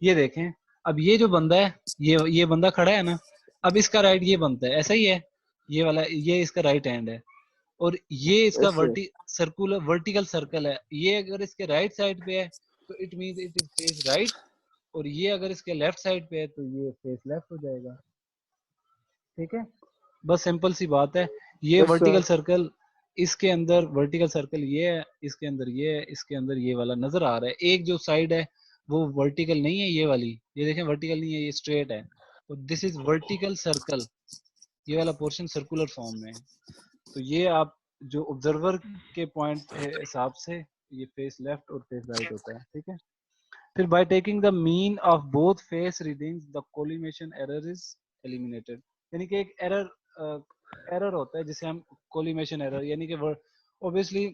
ये देखें, अब ये जो बंदा है ये बंदा खड़ा है ना, अब इसका राइट ये बनता है, ऐसा ही है, ये वाला ये इसका राइट हैंड है और ये इसका Yes, sir. वर्टिकल सर्कल है। ये अगर इसके राइट साइड पे है तो it means it is face right, और ये अगर इसके लेफ्ट साइड पे है तो ये फेस लेफ्ट हो जाएगा। ठीक है, बस सिंपल सी बात है। ये Yes, वर्टिकल sir. सर्कल, इसके अंदर वर्टिकल सर्कल ये है, इसके अंदर ये है, इसके अंदर ये वाला नजर आ रहा है। एक जो साइड है वो वर्टिकल नहीं है, ये वाली, ये देखें वर्टिकल नहीं है, ये स्ट्रेट है। तो दिस इज वर्टिकल सर्कल, ये वाला पोर्शन सर्कुलर फॉर्म में है। तो ये आप जो ऑब्जर्वर के पॉइंट हिसाब से ये फेस लेफ्ट और फेस राइट होता है। ठीक है, फिर by taking the mean of both face readings the collimation error is eliminated। यानी कि एक एरर होता है जिसे हम collimation error, यानी कि obviously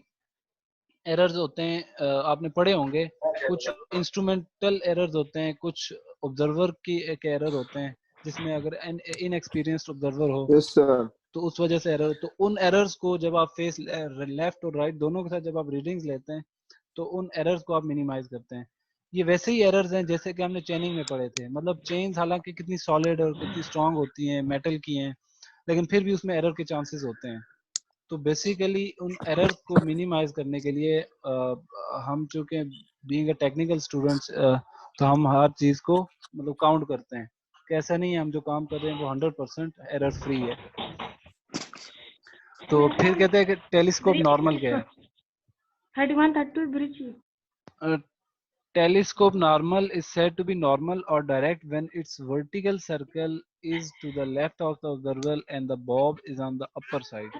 एरर्स होते हैं, आपने पढ़े होंगे, कुछ इंस्ट्रूमेंटल एरर्स होते हैं, कुछ ऑब्जर्वर की एक एरर होते हैं जिसमें अगर इनएक्सपीरियंस्ड ऑब्जर्वर हो Yes, sir. तो उस वजह से एरर। तो उन एरर्स को जब आप फेस लेफ्ट और राइट दोनों के साथ जब आप रीडिंग्स लेते हैं तो उन एरर्स को आप मिनिमाइज करते हैं। ये वैसे ही एरर्स हैं जैसे कि हमने चेनिंग में पढ़े थे, मतलब चेन्स हालांकि कितनी सॉलिड और कितनी स्ट्रांग होती हैं, मेटल की हैं, लेकिन फिर भी उसमें एरर के चांसेस होते हैं। तो बेसिकली उन एरर्स को मिनिमाइज करने के लिए हम चूंकि बीइंग अ टेक्निकल स्टूडेंट्स तो हम हर चीज को मतलब काउंट करते हैं। कैसा नहीं है, हम जो काम कर रहे हैं वो 100% एरर फ्री है। तो फिर कहते हैं कि टेलीस्कोप नॉर्मल क्या है। 31 32 bridge. Telescope normal is said to be normal or direct when its vertical circle is to the left of the observer and the bob is on the upper side.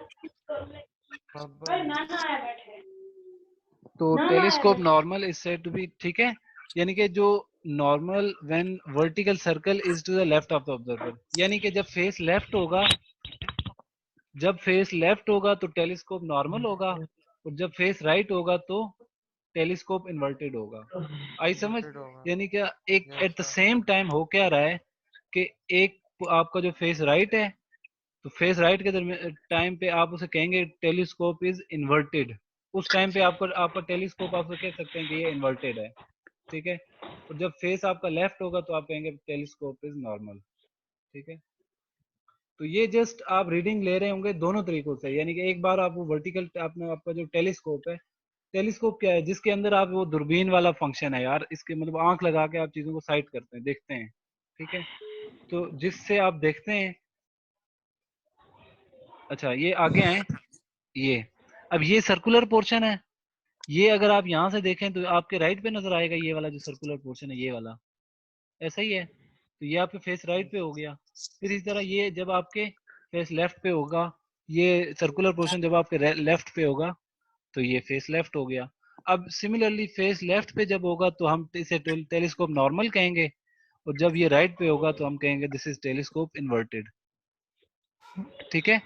तो telescope normal is said to be, ठीक है, यानी कि जो normal when vertical circle is to the left of the observer, यानी कि जब face left होगा तो टेलीस्कोप नॉर्मल होगा, और जब फेस राइट होगा तो टेलीस्कोप इन्वर्टेड होगा। आई समझ, यानी क्या एक एट द सेम टाइम हो क्या रहा है कि एक आपका जो फेस राइट है, तो फेस राइट के टाइम पे आप उसे कहेंगे टेलीस्कोप इज इन्वर्टेड, उस टाइम पे आपका टेलीस्कोप आप कह सकते हैं कि ये इन्वर्टेड है, ठीक है। और जब फेस आपका लेफ्ट होगा तो आप कहेंगे टेलीस्कोप इज नॉर्मल, ठीक है। तो ये जस्ट आप रीडिंग ले रहे होंगे दोनों तरीकों से, यानी कि एक बार आप वो वर्टिकल आपने आपका जो टेलीस्कोप है, टेलीस्कोप क्या है, जिसके अंदर आप वो दूरबीन वाला फंक्शन है यार, इसके मतलब आंख लगा के आप चीजों को साइट करते हैं, देखते हैं, ठीक है। तो जिससे आप देखते हैं, अच्छा ये आगे आए, ये अब ये सर्कुलर पोर्शन है, ये अगर आप यहाँ से देखें तो आपके राइट पे नजर आएगा, ये वाला जो सर्कुलर पोर्शन है ये वाला, ऐसा ही है। तो ये आपके फेस राइट पे हो गया। फिर इसी तरह ये जब आपके फेस लेफ्ट पे होगा, ये सर्कुलर पोर्शन जब आपके लेफ्ट पे होगा तो ये फेस लेफ्ट हो गया। अब सिमिलरली फेस लेफ्ट पे जब होगा तो हम इसे टेलीस्कोप नॉर्मल कहेंगे, और जब ये राइट पे होगा तो हम कहेंगे दिस इज टेलीस्कोप इन्वर्टेड, ठीक है।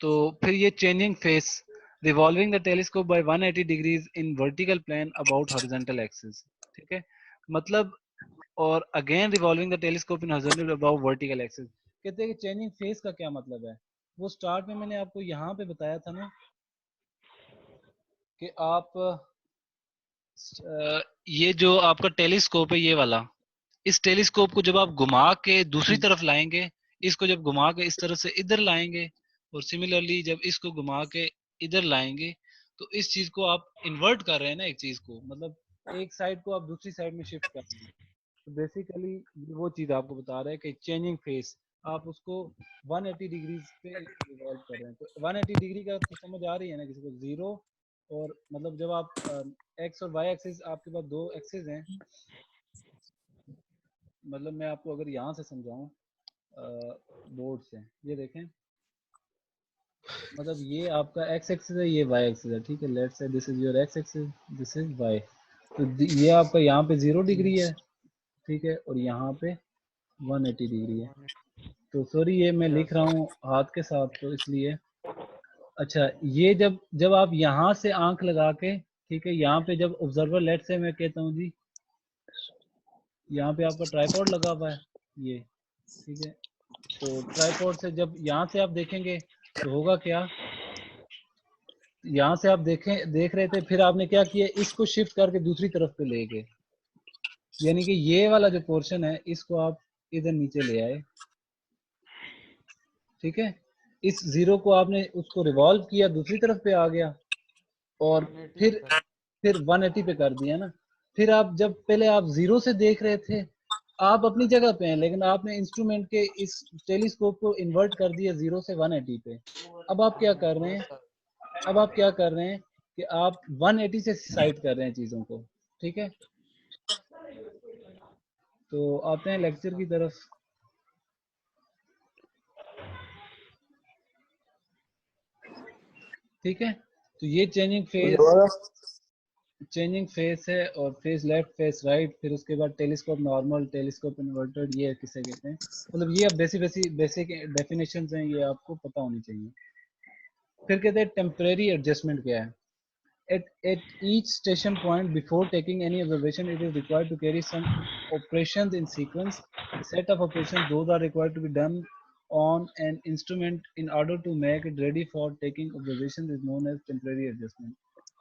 तो फिर ये changing face, revolving the telescope by 180 degrees in vertical plane about horizontal axis, ठीक है, मतलब, और again revolving the telescope in horizontal about vertical axis. कहते हैं कि चेंजिंग फेस का क्या मतलब है, वो स्टार्ट में मैंने आपको यहाँ पे बताया था ना कि आप ये जो आपका टेलीस्कोप है ये वाला, इस टेलीस्कोप को जब आप घुमा के दूसरी तरफ लाएंगे, इसको जब घुमा के इस तरह से इधर लाएंगे, और सिमिलरली जब इसको घुमा के इधर लाएंगे, तो इस चीज को आप इन्वर्ट कर रहे हैं ना, एक चीज को, मतलब एक साइड को आप दूसरी साइड में शिफ्ट कर रहे हैं। तो बेसिकली वो चीज आपको बता रहा है कि चेंजिंग फेस आप उसको 180 डिग्रीज पे रिवॉल्व कर रहे हैं। तो 180 डिग्री का तो समझ आ रही है ना किसी को, जीरो, और मतलब जब आप एक्स और वाई एक्सिस, आपके पास दो एक्सिस हैं, मतलब मैं आपको अगर यहाँ से समझाऊं बोर्ड से, ये देखें, मतलब ये आपका एक्स एक्सिस है, ये वाई एक्सिस है, ठीक है, let's say this is your X axis, this is Y. तो ये आपका यहाँ पे 0 डिग्री है, ठीक है, और यहाँ पे 180 डिग्री है। तो सॉरी ये मैं लिख रहा हूँ हाथ के साथ, तो इसलिए, अच्छा ये जब जब आप यहाँ से आंख लगा के, ठीक है, यहाँ पे जब ऑब्जर्वर, लेट से मैं कहता हूँ जी, यहाँ पे आपका ट्राइपॉड लगा हुआ है ये, ठीक है, तो ट्राइपॉड से जब यहाँ से आप देखेंगे तो होगा क्या, यहाँ से आप देख रहे थे, फिर आपने क्या किया, इसको शिफ्ट करके दूसरी तरफ पे ले गए, यानी कि ये वाला जो पोर्शन है इसको आप इधर नीचे ले आए, ठीक है, इस जीरो को आपने उसको रिवॉल्व किया, दूसरी तरफ पे आ गया, और फिर 180 पे कर दिया ना। फिर आप जब पहले आप जीरो से देख रहे थे, आप अपनी जगह पे हैं, लेकिन आपने इंस्ट्रूमेंट के इस टेलीस्कोप को इन्वर्ट कर दिया 0 से 180 पे। अब आप क्या कर रहे हैं, कि आप 180 से साइड कर रहे हैं चीजों को, ठीक है। तो आते हैं लेक्चर की तरफ। ठीक है, तो ये चेंजिंग फेस है, और फेस लेफ्ट, फेस राइट, फिर उसके बाद टेलीस्कोप नॉर्मल, टेलीस्कोप इन्वर्टेड, ये किसे कहते हैं, मतलब ये अब बेसिक डेफिनेशंस हैं, ये आपको पता होनी चाहिए। फिर कहते हैं टेम्परेरी एडजस्टमेंट क्या है। At each station point before taking any observation, it is required to carry some operations in sequence. A set of operations, those are required to be done on an instrument in order to make it ready for taking observations, is known as temporary adjustment.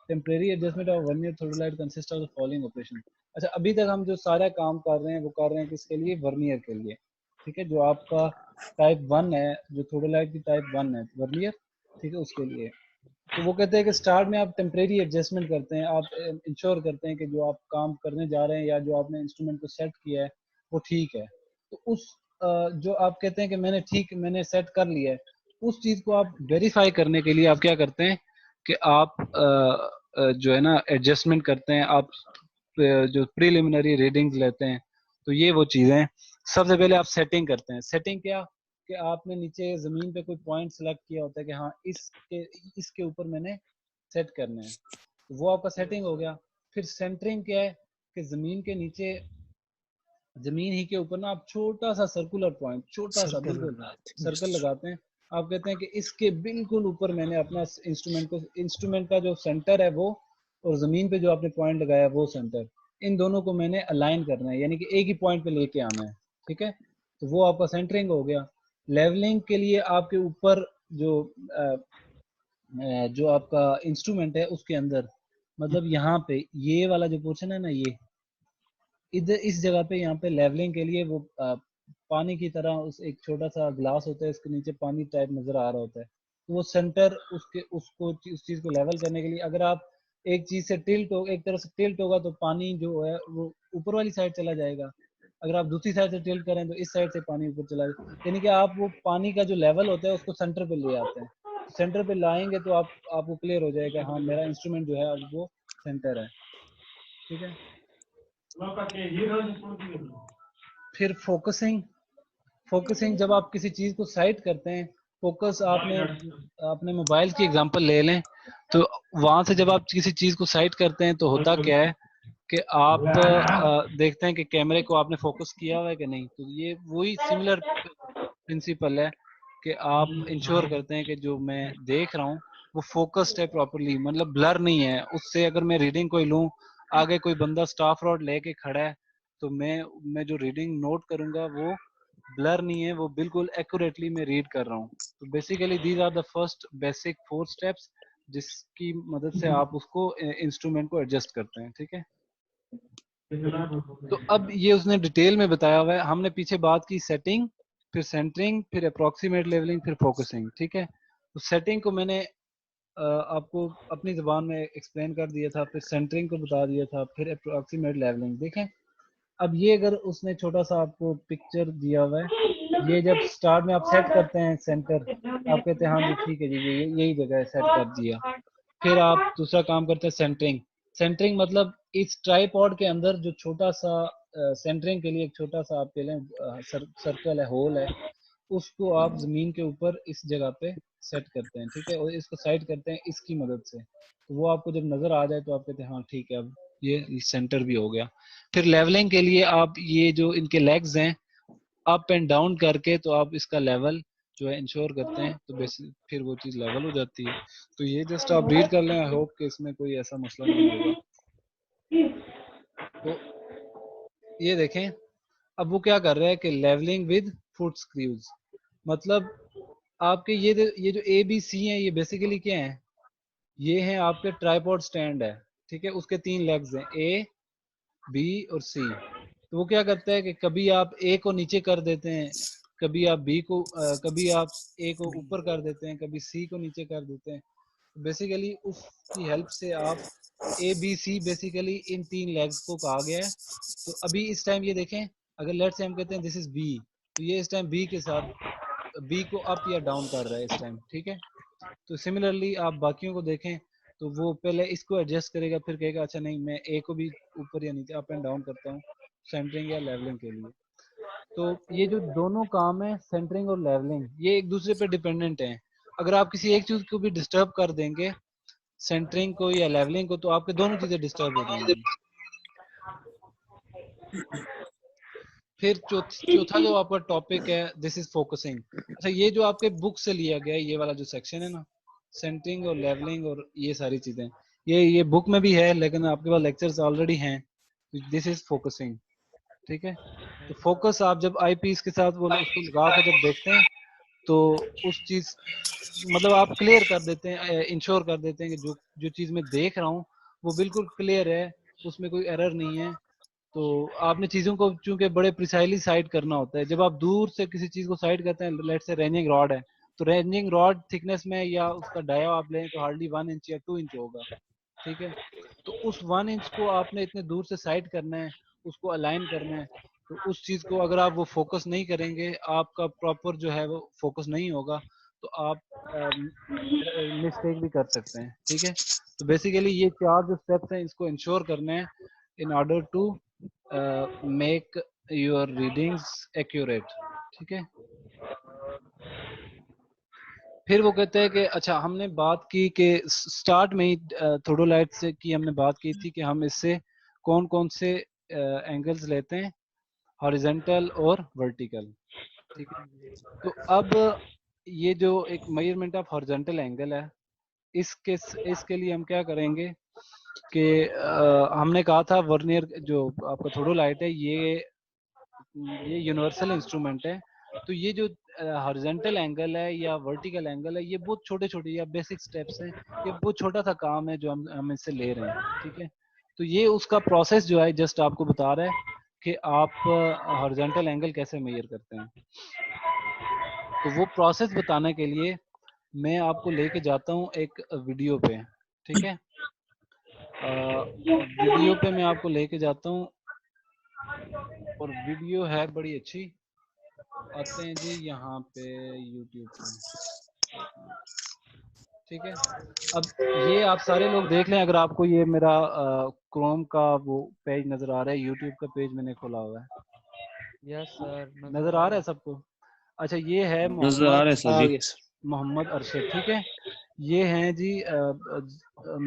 Temporary adjustment of vernier theodolite consists of the following operations. अच्छा, अभी तक हम जो सारा काम कर रहे हैं वो कर रहे हैं किसके लिए, वर्नियर के लिए, ठीक है, जो आपका टाइप 1 है, जो थोडोलाइट की टाइप 1 है वर्नियर, ठीक है, उसके लिए। तो वो कहते हैं कि स्टार्ट में आप टेम्परेरी एडजस्टमेंट करते हैं, आप इंश्योर करते हैं कि जो आप काम करने जा रहे हैं या जो आपने इंस्ट्रूमेंट को सेट किया है वो ठीक है। तो उस जो आप कहते हैं कि मैंने सेट कर लिया है, उस चीज को आप वेरीफाई करने के लिए आप क्या करते हैं कि आप जो है ना एडजस्टमेंट करते हैं, आप जो प्रीलिमिनरी रीडिंग्स लेते हैं। तो ये वो चीजें, सबसे पहले आप सेटिंग करते हैं। सेटिंग क्या कि आपने नीचे जमीन पे कोई पॉइंट सेलेक्ट किया होता है कि हाँ इसके ऊपर मैंने सेट करना है, तो वो आपका सेटिंग हो गया। फिर सेंटरिंग क्या है कि जमीन के नीचे, जमीन ही के ऊपर ना आप छोटा सा सर्कुलर पॉइंट, छोटा सा बिल्कुल सर्कल लगाते हैं। आप कहते हैं कि इसके बिल्कुल ऊपर मैंने अपना इंस्ट्रूमेंट का जो सेंटर है वो, और जमीन पे जो आपने पॉइंट लगाया है वो सेंटर, इन दोनों को मैंने अलाइन करना है, यानी कि एक ही पॉइंट पे लेके आना है। ठीक है, तो वो आपका सेंटरिंग हो गया। लेवलिंग के लिए आपके ऊपर जो आपका इंस्ट्रूमेंट है उसके अंदर, मतलब यहाँ पे ये वाला जो पोर्शन है ना, ये इधर इस जगह पे, यहाँ पे लेवलिंग के लिए वो पानी की तरह उस एक छोटा सा ग्लास होता है, इसके नीचे पानी टाइप नजर आ रहा होता है, तो वो सेंटर उस चीज को लेवल करने के लिए, अगर आप एक चीज से एक तरफ से टिल्ट होगा तो पानी जो है वो ऊपर वाली साइड चला जाएगा, अगर आप दूसरी साइड से टिल्ट करें तो इस साइड से पानी ऊपर चला जाएगा, यानी कि आप वो पानी का जो लेवल होता है उसको सेंटर पे ले आते हैं। सेंटर पे लाएंगे तो आपको क्लियर हो जाएगा, हाँ मेरा इंस्ट्रूमेंट जो है अब वो सेंटर है। ठीक है, फिर फोकसिंग जब आप किसी चीज को साइट करते हैं, फोकस आपने अपने मोबाइल की एग्जांपल ले लें, तो वहां से जब आप किसी चीज को साइट करते हैं तो होता क्या है कि आप देखते हैं कि कैमरे को आपने फोकस किया हुआ है कि नहीं। तो ये वही सिमिलर प्रिंसिपल है कि आप इंश्योर करते हैं कि जो मैं देख रहा हूँ वो फोकस्ड है प्रॉपरली, मतलब ब्लर नहीं है। उससे अगर मैं रीडिंग कोई लूँ, आगे कोई बंदा स्टाफ रॉड लेके खड़ा है, तो मैं जो रीडिंग नोट करूंगा वो ब्लर नहीं है, वो बिल्कुल एक्यूरेटली मैं रीड कर रहा हूँ। तो basically these are the first basic 4 steps जिसकी मदद से आप उसको इंस्ट्रूमेंट को एडजस्ट करते हैं। ठीक है, तो अब ये उसने डिटेल में बताया हुआ है। हमने पीछे बात की सेटिंग, फिर सेंटरिंग, फिर अप्रोक्सीमेट लेवलिंग, फिर फोकसिंग। ठीक है, तो सेटिंग को मैंने आपको अपनी जुबान में एक्सप्लेन कर दिया था, फिर सेंटरिंग को बता दिया था, फिर अप्रोक्सीमेट लेवलिंग। देखें अब ये, अगर उसने छोटा सा आपको पिक्चर दिया हुआ है, ये जब स्टार्ट में आप सेट करते हैं सेंटर, आप कहते हैं हाँ जी ठीक है जी, यही जगह है, सेट कर दिया। फिर आप दूसरा काम करते हैं सेंटरिंग। सेंटरिंग मतलब इस ट्राइपॉड के अंदर जो छोटा सा सेंटरिंग के लिए एक छोटा सा आप कह लें सर्कल है, होल है, उसको आप जमीन के ऊपर इस जगह पे सेट करते हैं। ठीक है, और इसको साइड करते हैं इसकी मदद से, तो वो आपको जब नजर आ जाए तो आप कहते हैं हाँ ठीक है, अब ये सेंटर भी हो गया। फिर लेवलिंग के लिए आप ये जो इनके लेग्स हैं अप एंड डाउन करके, तो आप इसका लेवल जो है इंश्योर करते हैं, तो बेसिक फिर वो चीज लेवल हो जाती है। तो ये जस्ट आप रीड कर लें, आई होप कि इसमें कोई ऐसा मसला नहीं होगा। तो ये देखें, अब वो क्या कर रहा है कि लेवलिंग विद फुट स्क्रूज, मतलब आपके ये जो ए बी सी हैं, ये बेसिकली क्या है, ये हैं आपके ट्राइपॉड स्टैंड है। ठीक है, उसके 3 लेग्स हैं, ए बी और सी। तो वो क्या करता है कि कभी आप ए को नीचे कर देते हैं, कभी आप कभी आप ए को ऊपर कर देते हैं, कभी सी को नीचे कर देते हैं। बेसिकली उसकी हेल्प से आप A B C, basically in 3 legs को कहा गया है। तो अभी इस टाइम ये देखें, अगर लेट्स से हम कहते हैं दिस इज बी, तो ये इस टाइम बी के साथ बी को अप या डाउन कर रहा है इस टाइम। ठीक है, तो सिमिलरली आप बाकियों को देखें, तो वो पहले इसको एडजस्ट करेगा, फिर कहेगा अच्छा नहीं मैं ए को भी ऊपर या नीचे अप एंड डाउन करता हूँ सेंटरिंग या लेवलिंग के लिए। तो ये जो दोनों काम है सेंटरिंग और लेवलिंग, ये एक दूसरे पे डिपेंडेंट हैं। अगर आप किसी एक चीज को भी डिस्टर्ब कर देंगे, सेंटरिंग को या लेवलिंग को, तो आपके दोनों चीजें डिस्टर्ब हो जाएंगी। फिर चौथा जो आपका टॉपिक है, दिस इज फोकसिंग। अच्छा, ये जो आपके बुक से लिया गया है, ये वाला जो सेक्शन है ना, सेंटरिंग और लेवलिंग और ये सारी चीजें, ये बुक में भी है, लेकिन आपके पास लेक्चर्स ऑलरेडी हैं। This is focusing. ठीक है, तो फोकस आप जब आई पीस के साथ वो उसको लगा के जब देखते हैं, तो उस चीज मतलब आप क्लियर कर देते हैं, इंश्योर कर देते हैं कि जो चीज मैं देख रहा हूँ वो बिल्कुल क्लियर है, उसमें कोई एरर नहीं है। तो आपने चीजों को चूंकि बड़े प्रिसाइजली साइड करना होता है, जब आप दूर से किसी चीज को साइड करते हैं, लेट्स से रेंजिंग रॉड है, तो रेंजिंग रॉड थिकनेस में या उसका डाया आप लें तो हार्डली 1 इंच या 2 इंच होगा, ठीक है। तो उस 1 इंच को आपने इतने दूर से साइड करना है, उसको अलाइन करना है। तो उस चीज को अगर आप वो फोकस नहीं करेंगे, आपका प्रॉपर जो है वो फोकस नहीं होगा, तो आप मिस्टेक भी कर सकते हैं, ठीक है। तो बेसिकली ये 4 जो स्टेप्स हैं इसको इंश्योर करने हैं in order to make your readings accurate, ठीक है। फिर वो कहते हैं कि अच्छा, हमने बात की कि स्टार्ट में ही थोडोलाइट से की हमने बात की थी कि हम इससे कौन कौन से एंगल्स लेते हैं, हॉरिजॉन्टल और वर्टिकल, ठीक है। तो अब ये जो एक मेजरमेंट ऑफ हॉरिजॉन्टल एंगल है, इसके लिए हम क्या करेंगे कि हमने कहा था वर्नियर जो आपका थोडोलाइट है ये यूनिवर्सल इंस्ट्रूमेंट है। तो ये जो हॉरिजॉन्टल एंगल है या वर्टिकल एंगल है, ये बहुत छोटे छोटे या बेसिक स्टेप्स हैं, ये बहुत छोटा सा काम है जो हम इससे ले रहे हैं, ठीक है। तो ये उसका प्रोसेस जो है जस्ट आपको बता रहा है कि आप हॉरिजॉन्टल एंगल कैसे मेजर करते हैं। तो वो प्रोसेस बताने के लिए मैं आपको लेके जाता हूँ एक वीडियो पे, ठीक है। वीडियो पे मैं आपको लेके जाता हूँ और वीडियो है बड़ी अच्छी। आते हैं जी यहाँ पे YouTube पे, ठीक है। अब ये आप सारे लोग देख लें, अगर आपको ये मेरा क्रोम का वो पेज नजर आ रहा है, YouTube का पेज मैंने खोला हुआ है, यस सर, नजर आ रहा है सबको? अच्छा, ये है नजर आ रहा है सर जी। मोहम्मद अरशद, ठीक है। ये हैं जी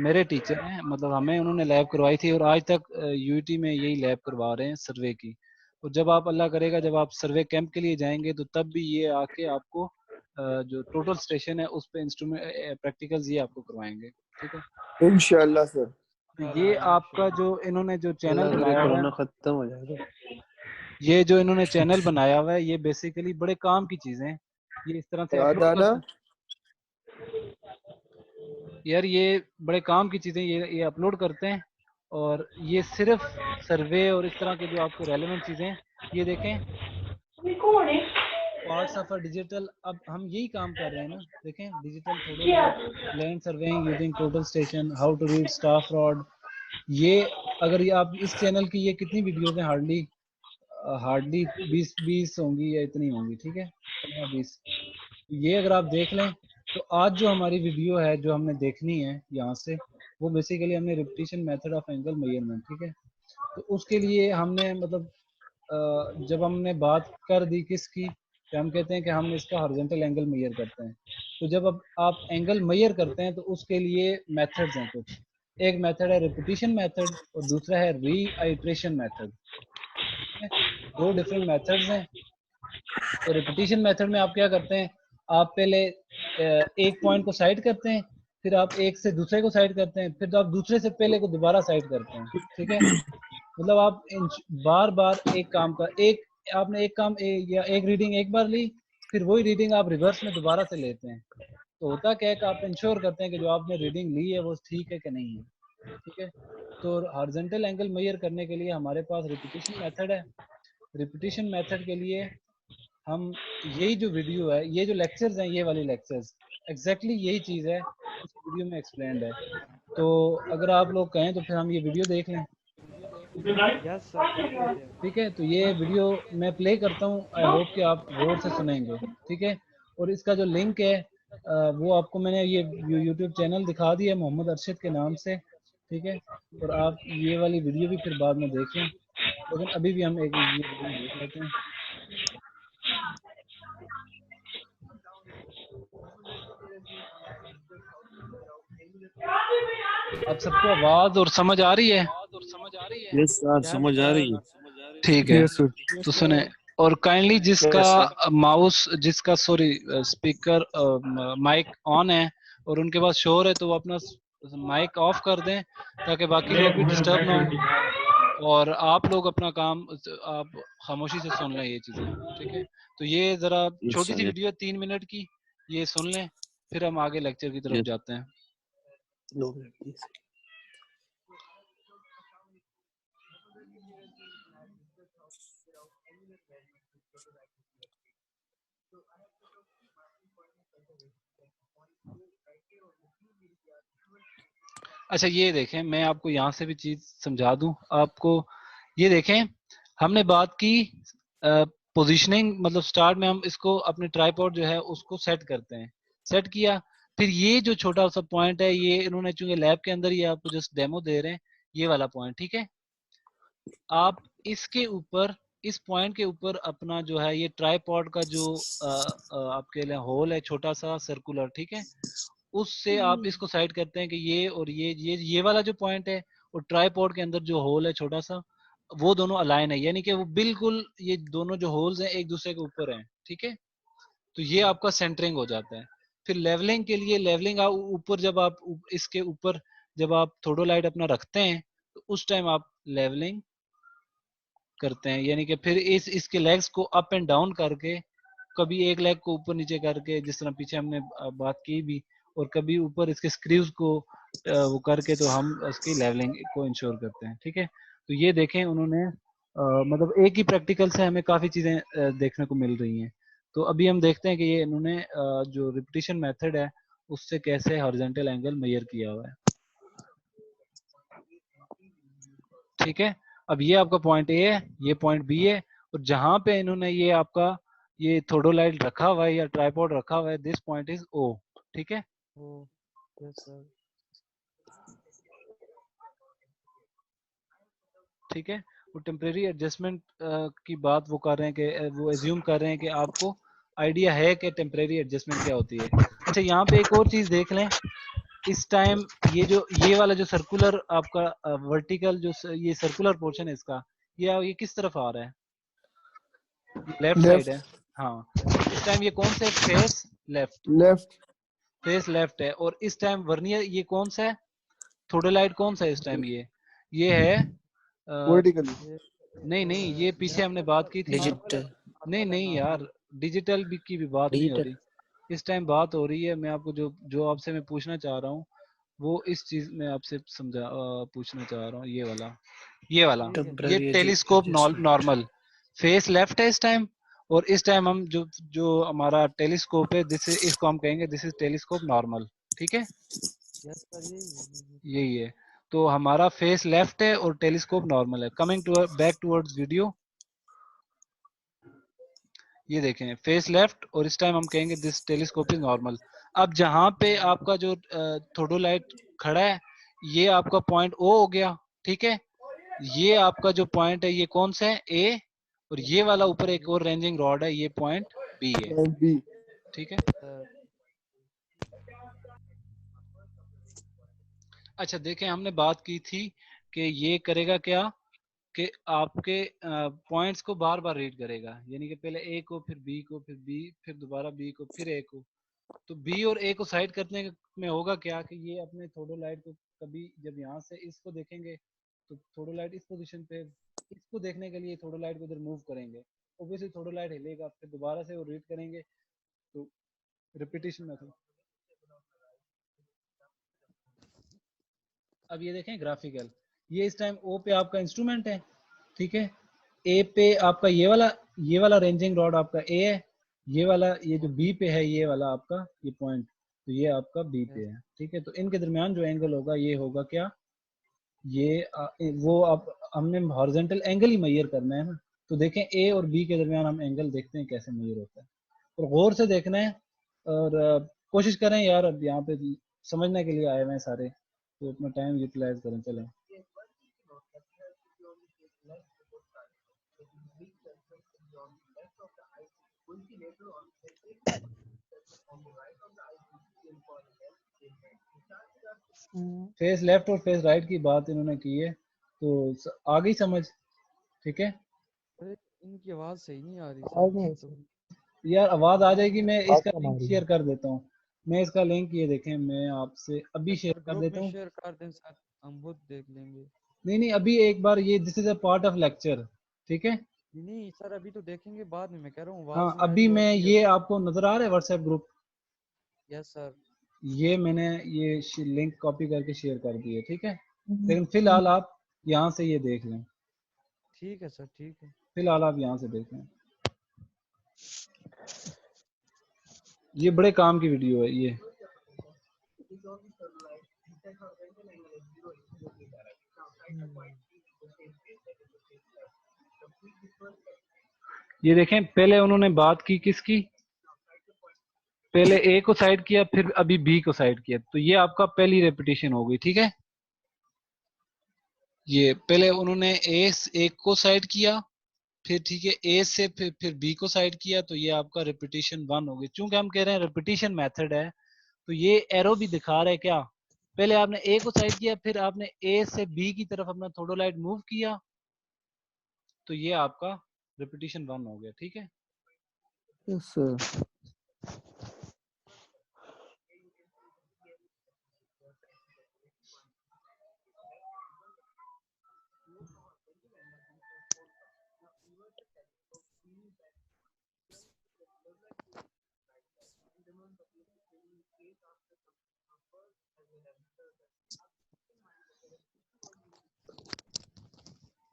मेरे टीचर हैं, मतलब हमें उन्होंने लैब करवाई थी और आज तक यूटी में यही लैब करवा रहे हैं सर्वे की। और जब आप अल्लाह करेगा जब आप सर्वे कैंप के लिए जाएंगे तो तब भी ये आके आपको जो टोटल स्टेशन है उस पे इंस्ट्रूमेंट प्रैक्टिकल्स ये आपको करवाएंगे, ठीक है। इंशाल्लाह सर। तो ये आपका जो इन्होंने जो चैनल अल्लाह करे बनाया हुआ कोरोना है, खत्म हो जाए तो। ये जो इन्होंने चैनल बनाया हुआ है, ये बेसिकली बड़े काम की चीजें हैं, ये इस तरह से याद अपलोड आना। करते हैं यार, ये बड़े काम की चीजें ये अपलोड करते हैं। और ये सिर्फ सर्वे और इस तरह के जो आपको रेलेवेंट चीजें हैं, ये देखें पार्ट्स ऑफ अ डिजिटल, अब हम यही काम कर रहे हैं ना, देखें digital theodolite, land surveying using total station, how to read staff rod. ये अगर ये आप इस चैनल की ये कितनी वीडियोस हैं, हार्डली हार्डली 20 होंगी या इतनी होंगी, ठीक है, 15-20। ये अगर आप देख लें तो आज जो हमारी वीडियो है जो हमने देखनी है यहाँ से, वो बेसिकली हमने repetition method of angle measurement, ठीक है। तो उसके लिए हमने मतलब जब हमने बात कर दी किसकी, कि हम कहते हैं कि हम इसका हॉरिजॉन्टल एंगल मेजर करते हैं। तो जब अब आप एंगल मेजर करते हैं तो उसके लिए मेथड्स हैं कुछ। एक मेथड है रिपीटिशन मेथड और दूसरा है रीआइट्रेशन मेथड, दो डिफरेंट मेथड्स हैं। तो रिपीटिशन मेथड में आप क्या करते हैं, आप पहले एक पॉइंट को साइड करते हैं, फिर आप एक से दूसरे को साइड करते हैं, फिर तो आप दूसरे से पहले को दोबारा साइड करते हैं, ठीक है। मतलब आप बार बार एक काम का एक आपने एक काम या एक रीडिंग एक बार ली, फिर वही रीडिंग आप रिवर्स में दोबारा से लेते हैं। तो होता क्या है कि आप इंश्योर करते हैं कि जो आपने रीडिंग ली है वो ठीक है कि नहीं है, ठीक है। तो हॉरिजॉन्टल एंगल मेजर करने के लिए हमारे पास रिपीटिशन मेथड है। रिपीटिशन मेथड के लिए हम यही जो वीडियो है, ये जो लेक्चर्स हैं, ये वाली लेक्चर्स एग्जैक्टली यही चीज़ है इस वीडियो में एक्सप्लेन्ड है। तो अगर आप लोग कहें तो फिर हम ये वीडियो देख लें, यस सर, देख लेते हैं। ठीक है। तो ये वीडियो मैं प्ले करता हूँ, आई होप कि आप गौर से सुनेंगे, ठीक है। और इसका जो लिंक है वो आपको मैंने ये यूट्यूब चैनल दिखा दिया मोहम्मद अरशद के नाम से, ठीक है। और आप ये वाली वीडियो भी फिर बाद में देख लें, लेकिन अभी भी हम एक ये वीडियो देख लेते हैं। आप सबको आवाज और समझ आ रही है? यस सर, यस समझ आ रही है। सर। ठीक है, यस सर। तो सुने। और काइंडली जिसका माउस जिसका सॉरी स्पीकर माइक ऑन है और उनके पास शोर है, तो वो अपना माइक ऑफ कर दें ताकि बाकी लोग भी डिस्टर्ब ना हो। और आप लोग अपना काम आप खामोशी से सुन लें ये चीजें, ठीक है। तो ये जरा यस छोटी सी सर। वीडियो 3 मिनट की, ये सुन लें, फिर हम आगे लेक्चर की तरफ यस, जाते हैं। 2 मिनट प्लीज। अच्छा ये देखें, मैं आपको यहाँ से भी चीज समझा दूं आपको। ये देखें, हमने बात की पोजीशनिंग, मतलब स्टार्ट में हम इसको अपने ट्राइपॉड जो है उसको सेट करते हैं, सेट किया। फिर ये जो छोटा सा पॉइंट है, ये इन्होंने चूंकि लैब के अंदर ये आपको जस्ट डेमो दे रहे हैं, ये वाला पॉइंट, ठीक है। आप इसके ऊपर, इस पॉइंट के ऊपर अपना जो है ये ट्राइपॉड का जो आपके लिए होल है छोटा सा सर्कुलर, ठीक है, उससे आप इसको साइड करते हैं कि ये और ये वाला जो पॉइंट है और ट्राइपॉड के अंदर जो होल है छोटा सा, वो दोनों अलाइन है, यानी कि वो बिल्कुल ये दोनों जो होल्स हैं एक दूसरे के ऊपर हैं, ठीक है। तो ये आपका सेंटरिंग हो जाता है। फिर लेवलिंग के लिए, लेवलिंग आप ऊपर जब आप इसके ऊपर जब आप थोडोलाइट अपना रखते हैं तो उस टाइम आप लेवलिंग करते हैं, यानी कि फिर इसके लेग्स को अप एंड डाउन करके, कभी एक लेग को ऊपर नीचे करके जिस तरह पीछे हमने बात की भी, और कभी ऊपर इसके स्क्रीव्स को वो करके, तो हम उसकी लेवलिंग को इंश्योर करते हैं, ठीक है। तो ये देखें उन्होंने मतलब एक ही प्रैक्टिकल से हमें काफी चीजें देखने को मिल रही हैं। तो अभी हम देखते हैं कि ये इन्होंने जो रिपीटिशन मेथड है उससे कैसे हॉरिजॉन्टल एंगल मेजर किया हुआ है, ठीक है। अब ये आपका पॉइंट ए है, ये पॉइंट बी है, और जहां पे इन्होंने ये आपका ये थोडोलाइट रखा हुआ है या ट्राइपॉड रखा हुआ है, दिस पॉइंट इज ओ, ठीक है। ओ यस सर। ठीक है, वो टेम्परेरी एडजस्टमेंट की बात वो कर रहे हैं कि वो एज्यूम कर रहे हैं कि आपको आइडिया है कि टेम्परेरी एडजस्टमेंट क्या होती है। अच्छा यहाँ पे एक और चीज देख लें, इस टाइम ये वाला जो सर्कुलर आपका वर्टिकल जो ये सर्कुलर पोर्शन है इसका, ये किस तरफ आ रहा है? लेफ्ट साइड है। हाँ, इस टाइम ये कौन सा है? Face left, left face left है। और इस टाइम वर्नियर ये कौन सा है? थोडोलाइट कौन सा है इस टाइम? ये है वर्टिकली। नहीं नहीं, ये पीछे हमने बात की थी। डिजिटल नहीं नहीं यार, डिजिटल भी की भी बात नहीं हो डिजिटल रही। इस टाइम बात हो रही है, मैं आपको जो जो आपसे मैं पूछना चाह रहा हूँ वो इस चीज में आपसे पूछना चाह रहा हूँ, ये वाला ठीक है ये temporary telescope adjustment. Normal face left है इस टाइम। और इस टाइम हम जो जो हमारा टेलीस्कोप है, इसको हम कहेंगे दिस इज टेलीस्कोप नॉर्मल, ठीक है। यस सर यही। यही है। तो हमारा फेस लेफ्ट है और टेलीस्कोप नॉर्मल है। Coming to back towards video, ये देखें फेस लेफ्ट, और इस टाइम हम कहेंगे दिस टेलीस्कोप इज नॉर्मल। अब जहां पे आपका जो थोडोलाइट खड़ा है, ये आपका पॉइंट ओ हो गया, ठीक है। ये आपका जो पॉइंट है ये कौन सा है? ए। और ये वाला ऊपर एक और रेंजिंग रॉड है, ये पॉइंट बी है, पॉइंट बी। ठीक है। अच्छा देखें, हमने बात की थी कि ये करेगा क्या, कि आपके पॉइंट्स को बार बार रीड करेगा, यानी कि पहले ए को, फिर बी को, फिर बी, फिर दोबारा बी को, फिर ए को। तो बी और ए को साइड करने में होगा क्या कि ये अपने थोडोलाइट को कभी जब यहाँ से इसको देखेंगे तो थोडोलाइट इस पोजीशन पे, इसको देखने के लिए थोडोलाइट को इधर मूव करेंगे, ऑब्वियसली थोडोलाइट हिलेगा, फिर दोबारा से वो रीड करेंगे, तो रिपीटिशन मेथड। अब ये देखें ग्राफिकल, ये इस टाइम ओ पे आपका इंस्ट्रूमेंट है, ठीक है। ए पे आपका ये वाला रेंजिंग रॉड आपका ए है, ये वाला ये जो बी पे है ये वाला आपका ये पॉइंट, तो ये आपका बी पे है, ठीक है। तो इनके दरमियान जो एंगल होगा ये होगा क्या, वो आप हमने हॉरिजॉन्टल एंगल ही मेजर करना है ना। तो देखें ए और बी के दरमियान हम एंगल देखते हैं कैसे मेजर होता है, और गौर से देखना है, और कोशिश करें यार, अब यहाँ पे समझने के लिए आए हुए हैं सारे, तो अपना टाइम यूटिलाइज करें। चलें फेस लेफ्ट और फेस राइट की बात इन्होंने की है, तो आ गई समझ, ठीक है। अरे इनकी आवाज सही नहीं आ रही आवाज नहीं सर। यार आवाज आ जाएगी, मैं आवाज इसका कम आ लिंक रही है। शेयर कर देता हूँ। मैं इसका लिंक ये देखें, मैं आपसे अभी शेयर सर कर ग्रुप देता में हूँ। शेयर कर दें सर, हम खुद देख लेंगे। नहीं नहीं, अभी एक बार ये this is a part of lecture, ठीक है। नहीं सर अभी तो देखेंगे, बाद में मैं कह रहा हूँ आवाज हाँ नहीं आ अभी रही और मैं भी ये आपको नजर आ रहा है व्हाट्सएप ग्रुप, यस सर। ये मैंने ये लिंक कॉपी करके शेयर कर दी है, ठीक है। लेकिन फिलहाल आप यहाँ से ये देख लें, ठीक है सर ठीक है। फिलहाल आप यहाँ से देख लें। ये बड़े काम की वीडियो है ये। ये देखें, पहले उन्होंने बात की किसकी, पहले ए को साइड किया, फिर अभी बी को साइड किया, तो ये आपका पहली रेपिटेशन हो गई, ठीक है। ये पहले उन्होंने ए को साइड किया, फिर ठीक है ए से फिर बी को साइड किया, तो ये आपका रेपिटेशन 1 हो गई। चूंकि हम कह रहे हैं रेपिटेशन मेथड है, तो ये एरो भी दिखा रहा है क्या, पहले आपने ए को साइड किया, फिर आपने ए से बी की तरफ अपना थोड़ोलाइट मूव किया, तो ये आपका रेपिटेशन 1 हो गया, ठीक है। Yes sir.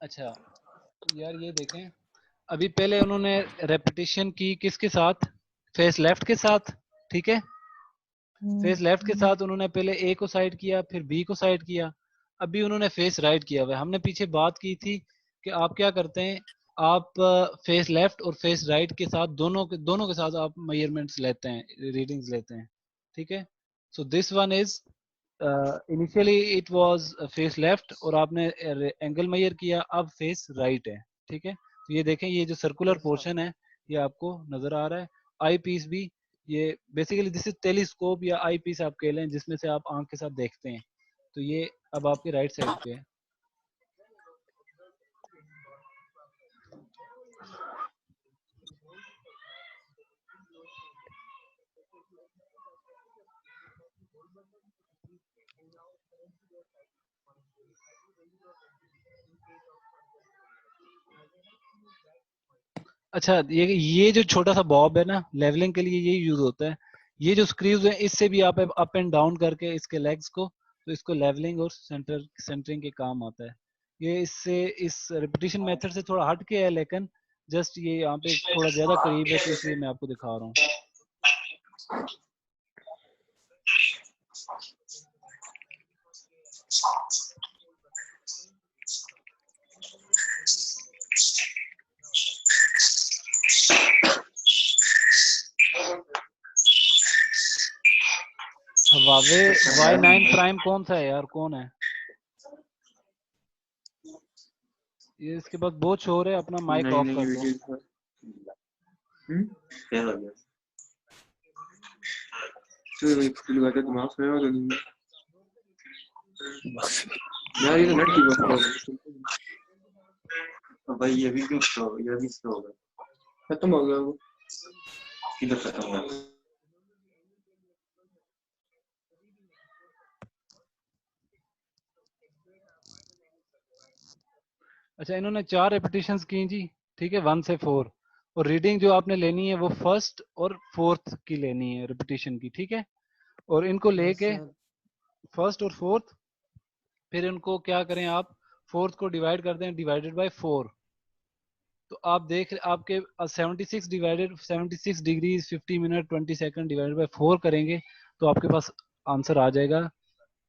अच्छा यार ये देखें, अभी पहले उन्होंने रेपिटेशन की किसके साथ, फेस लेफ्ट के साथ, ठीक है। फेस लेफ्ट के साथ उन्होंने पहले ए को साइड किया, फिर बी को साइड किया, अभी उन्होंने फेस राइट किया हुआ है। हमने पीछे बात की थी कि आप क्या करते हैं, आप फेस लेफ्ट और फेस राइट के साथ दोनों के साथ आप मेजरमेंट्स लेते हैं, रीडिंग्स लेते हैं, ठीक है। So this one is initially it was face left और आपने एंगल मेजर किया, अब फेस राइट है, ठीक है। तो ये देखें, ये जो सर्कुलर पोर्शन है ये आपको नजर आ रहा है। आई पीस भी, ये बेसिकली दिस इज टेलीस्कोप या आई पीस आप कह लें, जिसमें से आप आंख के साथ देखते हैं, तो ये अब आपके राइट साइड पे है। अच्छा ये जो छोटा सा बॉब है ना, लेवलिंग के लिए ये यूज होता है। ये जो स्क्रीव्स है, इससे भी आप अप एंड डाउन करके इसके लेग्स को, तो इसको लेवलिंग और सेंटरिंग के काम आता है। ये इससे इस रिपीटिशन मेथड से थोड़ा हट के है, लेकिन जस्ट ये यहाँ पे थोड़ा ज्यादा करीब है, तो इसलिए मैं आपको दिखा रहा हूँ। Huawei Y9 प्राइम कौन सा है यार, कौन है ये? इसके बाद बहुत शोर है, अपना माइक ऑफ कर दो। क्या लग गया तो एक स्कूल का दिमाग में हो गया यार, ये तो नेट की बात है भाई। ये भी स्लो हो गया, खत्म हो गया वो, किधर खत्म हो गया। अच्छा इन्होंने 4 रेपिटेशंस की जी, ठीक है, 1 से 4, और रीडिंग जो आपने लेनी है वो फर्स्ट और फोर्थ की लेनी है रेपिटेशन की, ठीक है। और इनको लेके फर्स्ट और फोर्थ, फिर इनको क्या करें आप, फोर्थ को डिवाइड कर दें, डिवाइडेड बाय 4, तो आप देख आपके 76 degree 50 minute 20 second divided by 4 करेंगे, तो आपके पास आंसर आ जाएगा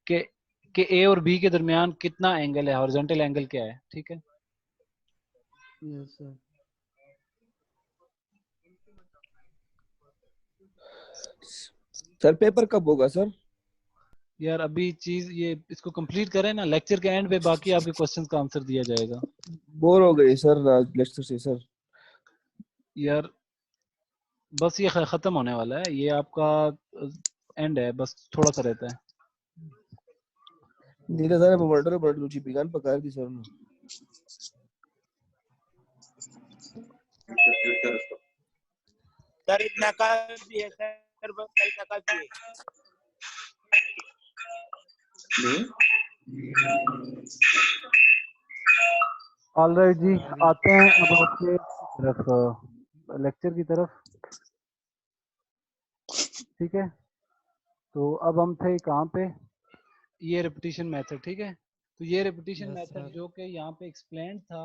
कि ए और बी के दरमियान कितना एंगल है, हॉरिजॉन्टल एंगल क्या है, ठीक है। Yes sir. सर पेपर कब होगा सर? यार अभी चीज ये इसको कंप्लीट करें ना, लेक्चर के एंड पे बाकी आपके क्वेश्चंस का आंसर दिया जाएगा। बोर हो गई सर आज लेक्चर से सर। यार बस ये खत्म होने वाला है, ये आपका एंड है, बस थोड़ा सा रहता है। नीला सर बर्डर रुचि पिगान पकार दी सर ने। सर इतना काफी है सर, बस इतना काफी है। ऑलराइट जी, आते हैं अब आपके तरफ, लेक्चर की तरफ, ठीक है। तो अब हम थे कहाँ पे, ये रेपिटेशन मेथड, ठीक है। तो ये रेपिटेशन मेथड जो कि यहाँ पे एक्सप्लेन था,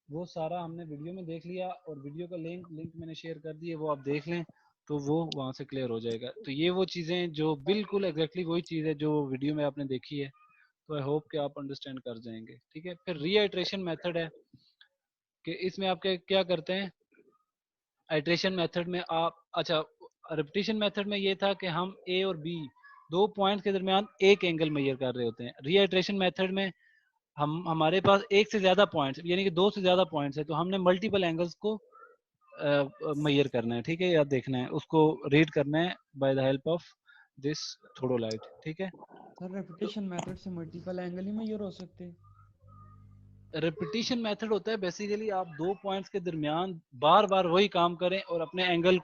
वो सारा हमने वीडियो में देख लिया, और वीडियो का लिंक मैंने शेयर कर दिया, वो आप देख लें। तो वो वहां से क्लियर हो जाएगा। तो ये वो चीजें जो बिल्कुल एग्जैक्टली वही चीज है जो वीडियो में आपने देखी है, तो आई होप कि आप अंडरस्टैंड कर जाएंगे। ठीक है, फिर रीआइट्रेशन मेथड है कि इसमें आप क्या करते हैं। आइट्रेशन मेथड में आप, अच्छा, रिपीटिशन मेथड में ये था कि हम ए और बी दो पॉइंट्स के दरमियान एक एंगल मेजर कर रहे होते हैं। रीआइट्रेशन मेथड में हमारे पास एक से ज्यादा पॉइंट्स यानी कि दो से ज्यादा पॉइंट्स है, तो हमने मल्टीपल एंगल्स को मेजर करना है। ठीक है, या देखना है, उसको रीड करना है by the help of this theodolite. ठीक है, सर रेपिटेशन मेथड से मल्टीपल एंगल ही मेजर हो सकते हैं। रिपीटिशन मेथड होता है बेसिकली आप दो पॉइंट्स के दरमियान बार बार वही काम करें और अपने एंगल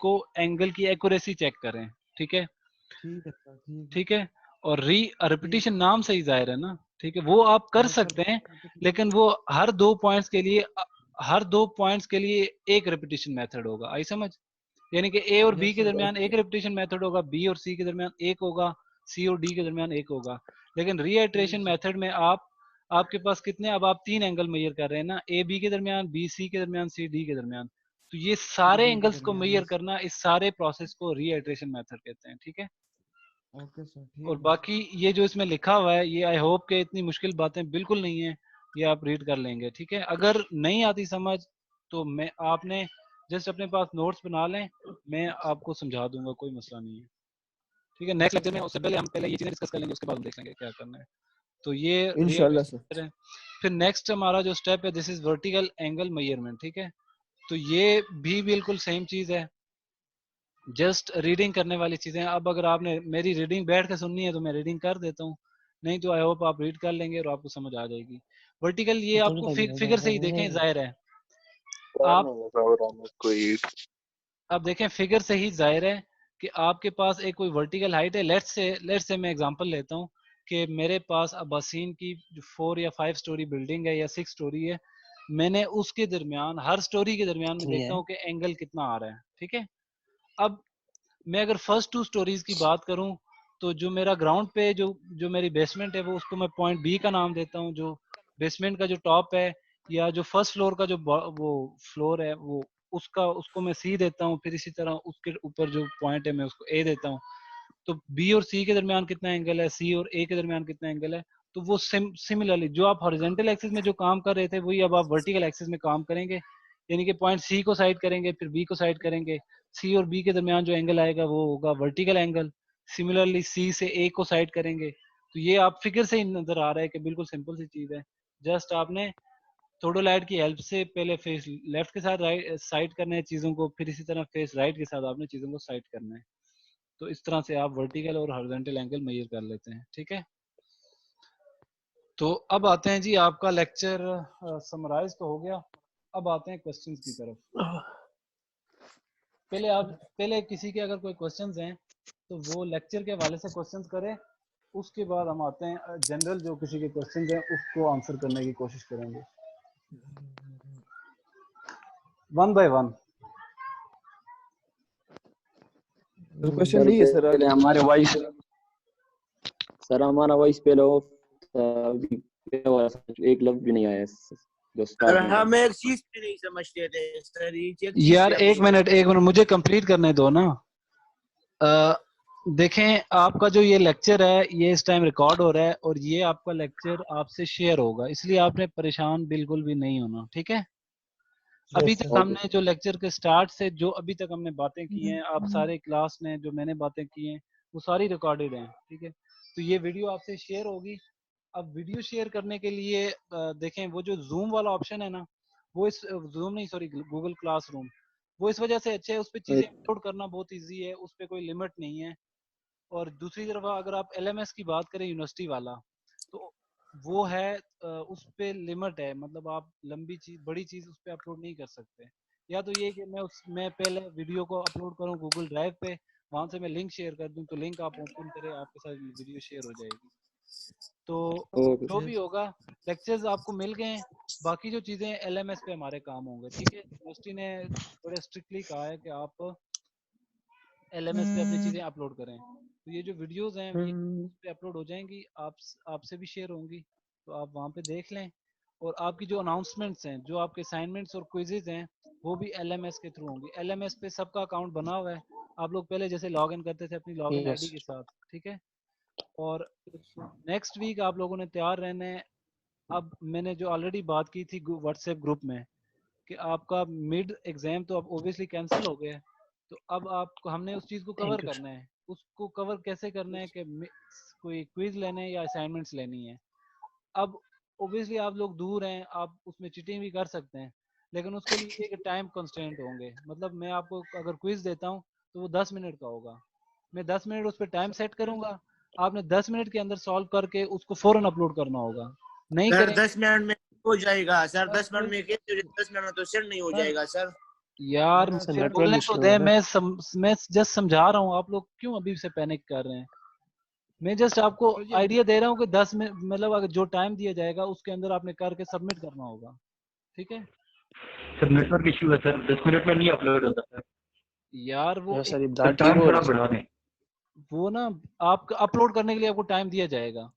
की एक्यूरेसी चेक करें। ठीक है, ठीक है सर, ठीक है। ठीक है, और रिपीटिशन नाम से ही जाहिर है ना। ठीक है, वो आप कर हाँ सर, सकते हैं, वो तो ठीक लेकिन है। वो हर दो पॉइंट्स के लिए एक रिपीटिशन मेथड होगा। आई समझ? यानी कि ए और बी यस के सर। दरमियान एक रिपीटिशन मेथड होगा, बी और सी के दरमियान एक होगा, सी और डी के दरमियान एक होगा। लेकिन ठीक रीआइट्रेशन है सर। मेथड में आपके पास कितने, अब आप तीन एंगल मेजर कर रहे हैं ना, ए बी के दरमियान, बी सी के दरमियान, सी डी के दरमियान। तो ये सी सारे डी के एंगल्स को दरमियान, मेजर यस। करना, इस सारे प्रोसेस को रीआइट्रेशन मेथड कहते हैं। ठीक है, ओके सर, और ठीक है। बाकी ये जो इसमें लिखा हुआ है, ये आई होप के इतनी मुश्किल बातें बिल्कुल नहीं है, ये आप रीड कर लेंगे। ठीक है, अगर नहीं आती समझ तो मैं आपने जस्ट अपने पास नोट्स बना लें, मैं आपको समझा दूंगा, कोई मसला नहीं है। ठीक है, नेक्स्ट लेक्चर में, उससे पहले हम पहले ये चीजें डिस्कस कर लेंगे, उसके बाद हम देख लेंगे क्या करना है। तो ये इंशाल्लाह सर। रीइटरेशन है। फिर नेक्स्ट हमारा जो स्टेप है, this is vertical angle measurement. ठीक है, तो ये भी बिल्कुल सेम चीज है, जस्ट रीडिंग करने वाली चीजें। अब अगर आपने मेरी रीडिंग बैठ के सुननी है तो मैं रीडिंग कर देता हूँ, नहीं तो आई होप आप रीड कर लेंगे और आपको समझ आ जाएगी। वर्टिकल ये आपको फिगर से ही देखें, जाहिर है आप, अब देखें फिगर से ही जाहिर है कि आपके पास एक कोई वर्टिकल हाइट है। लेट्स से मैं एग्जांपल लेता हूँ कि मेरे पास अब्बासीन की 4 या 5 स्टोरी बिल्डिंग है या 6 स्टोरी है। मैंने उसके दरमियान, हर स्टोरी के दरमियान में देखता हूँ कि एंगल कितना आ रहा है। ठीक है, अब मैं अगर फर्स्ट 2 स्टोरीज की बात करूं, तो जो मेरा ग्राउंड पे जो मेरी बेसमेंट है, वो उसको मैं पॉइंट बी का नाम देता हूं। जो बेसमेंट का जो टॉप है या जो फर्स्ट फ्लोर का जो वो फ्लोर है, वो उसको मैं सी देता हूं। फिर इसी तरह उसके ऊपर जो पॉइंट है मैं उसको ए देता हूं। तो बी और सी के दरमियान कितना एंगल है, सी और ए के दरमियान कितना एंगल है। तो वो सिमिलरली जो आप हॉरिजॉन्टल एक्सिस में जो काम कर रहे थे, वही अब आप वर्टिकल एक्सिस में काम करेंगे। यानी कि पॉइंट सी को साइड करेंगे, फिर बी को साइड करेंगे। सी और बी के दरमियान जो एंगल आएगा वो होगा वर्टिकल एंगल। सिमिलरली सी से ए को साइड करेंगे। तो ये आप फिगर से ही नजर आ रहा है कि बिल्कुल सिंपल सी चीज है। जस्ट आपने थोड़ोलाइट की हेल्प से पहले फेस लेफ्ट के साथ राइट साइड करना है चीजों को, फिर इसी तरह फेस राइट के साथ आपने चीजों को साइड करना है। तो इस तरह से आप वर्टिकल और हॉरिजॉन्टल एंगल मेजर कर लेते हैं। ठीक है, तो अब आते हैं जी, आपका लेक्चर समराइज तो हो गया। अब आते हैं क्वेश्चंस की तरफ। पहले किसी के अगर कोई क्वेश्चंस हैं तो वो लेक्चर के हवाले से क्वेश्चंस करें, उसके बाद हम आते हैं जनरल जो किसी के क्वेश्चंस हैं उसको आंसर करने की कोशिश करेंगे, वन बाय वन। क्वेश्चन नहीं है सर आज। पहले हमारे वॉइस सर, हमारा वॉइस पहले ऑफ था, अभी एक लफ्ज भी नहीं आया जो सर स्टार्ट में था। हम एक चीज भी नहीं समझते थे सर, ये एक चीज यार से एक मिनट मुझे कंप्लीट करने दो ना। देखें, आपका जो ये लेक्चर है ये इस टाइम रिकॉर्ड हो रहा है और ये आपका लेक्चर आपसे शेयर होगा, इसलिए आपने परेशान बिल्कुल भी नहीं होना। ठीक है, अभी तक हमने जो लेक्चर के स्टार्ट से जो अभी तक हमने बातें की हैं, आप सारे क्लास ने जो मैंने बातें की हैं वो सारी रिकॉर्डेड हैं। ठीक है, तो ये वीडियो आपसे शेयर होगी। अब वीडियो शेयर करने के लिए देखें, वो जो जूम वाला ऑप्शन है ना, वो इस जूम नहीं, सॉरी, गूगल क्लासरूम, वो इस वजह से अच्छा है, उस पर चीजें अपलोड करना बहुत ईजी है, उस पर कोई लिमिट नहीं है। और दूसरी तरफ अगर आप एलएमएस की बात करें, यूनिवर्सिटी वाला, तो वो है उस पे लिमिट है, मतलब आप लंबी चीज, बड़ी चीज उस पे अपलोड नहीं कर सकते। या तो ये कि मैं पहले वीडियो को अपलोड करूं गूगल ड्राइव पे, वहां से मैं लिंक शेयर कर दूं, तो लिंक आप ओपन करें, आपके साथ वीडियो शेयर हो जाएगी। तो जो भी होगा, लेक्चर्स आपको मिल गए हैं, बाकी जो चीजें एलएमएस पे हमारे काम होंगे। ठीक है, यूनिवर्सिटी ने बड़े स्ट्रिक्टली कहा है कि आप एलएमएस पे अपनी चीजें अपलोड करें। तो ये जो वीडियोस हैं ये उस पे अपलोड हो जाएंगी, आपसे भी शेयर होंगी, तो आप वहां पे देख लें। और आपकी जो अनाउंसमेंट्स हैं, जो आपके असाइनमेंट्स और क्विजेज हैं, वो भी एलएमएस के थ्रू होंगी। एलएमएस पे सबका अकाउंट बना हुआ है, आप लोग पहले जैसे लॉग इन करते थे अपनी लॉग इन Yes. आईडी के साथ, ठीक है। और नेक्स्ट वीक आप लोगों ने तैयार रहना है। अब मैंने जो ऑलरेडी बात की थी व्हाट्सएप ग्रुप में कि आपका मिड एग्जाम तो अब ओब्वियसली कैंसिल हो गया है, तो अब आपको हमने उस चीज़ को कवर करना है। उसको कवर कैसे करना है कि कोई क्विज लेना है या असाइनमेंट्स लेनी है। अब ओब्वियसली आप लोग दूर हैं, आप उसमें चीटिंग भी कर सकते हैं, लेकिन उसके लिए एक टाइम कंस्ट्रेंट होंगे। मतलब मैं आपको अगर क्विज देता हूँ तो वो 10 मिनट का होगा, मैं 10 मिनट उस पर टाइम सेट करूंगा, आपने 10 मिनट के अंदर सॉल्व करके उसको फौरन अपलोड करना होगा। नहीं सर करेंगे 10 मिनट में हो जाएगा सर, 10 मिनट सर, में कैसे हो जाएगा? 10 मिनट में तो सेंड नहीं हो सर जाएगा सर। यार मेरा मुझे सर बोलने तो issue दे, है ना। मैं जस्ट समझा रहा हूँ, आप लोग क्यों अभी से पैनिक कर रहे हैं। मैं जस्ट आपको आइडिया दे रहा हूँ कि 10 मिनट मतलब अगर जो टाइम दिया जाएगा उसके अंदर आपने करके सबमिट करना होगा, ठीक है। सर नेटवर्क इशू है सर, 10 मिनट में नहीं अपलोड होता सर। यार वो सर एक, इमदाद टाइम ठीक हो थोड़ा रहा है। बढ़ा दें। वो ना आप अपलोड करने के लिए आपको टाइम दिया जाएगा।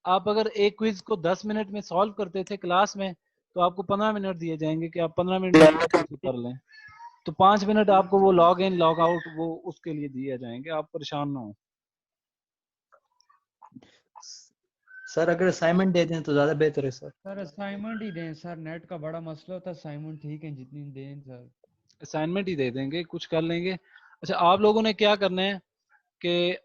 आप अगर एक क्विज को 10 मिनट में सॉल्व करते थे क्लास में तो आपको 15 मिनट दिए जाएंगे कि आप 15 मिनट में कर लें। तो 5 मिनट आपको वो लॉग इन लॉग आउट वो उसके लिए दिए जाएंगे, आप परेशान ना हो। सर अगर असाइनमेंट दे दें तो ज्यादा बेहतर है सर। सर असाइनमेंट ही दें सर, नेट का बड़ा मसला होता है। असाइनमेंट ठीक है जितनी दें सर। असाइनमेंट ही दे देंगे, कुछ कर लेंगे। अच्छा आप लोगों ने क्या करना है कि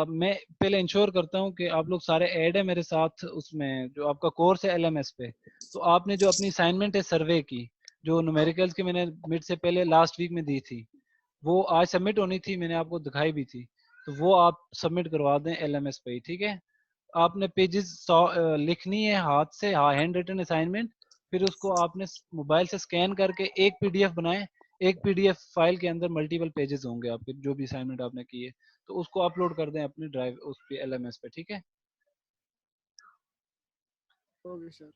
मैं पहले इंश्योर करता हूँ कि आप लोग सारे ऐड है मेरे साथ उसमें, जो आपका कोर्स है एलएमएस पे। तो आपने जो अपनी असाइनमेंट है सर्वे की, जो न्यूमेरिकल्स की मैंने मिड से पहले लास्ट वीक में दी थी, वो आज सबमिट होनी थी, मैंने आपको दिखाई भी थी। तो वो आप सबमिट करवा दें एलएमएस पे ही, ठीक है। आपने पेजेस लिखनी है हाथ से, हैंड रिटन असाइनमेंट, फिर उसको आपने मोबाइल से स्कैन करके एक पीडीएफ बनाएं। एक पीडीएफ फाइल के अंदर मल्टीपल पेजेस होंगे आपके जो भी असाइनमेंट आपने की है, तो उसको अपलोड कर दें अपनी ड्राइव उस पे एलएमएस पे, ठीक है। Okay sir.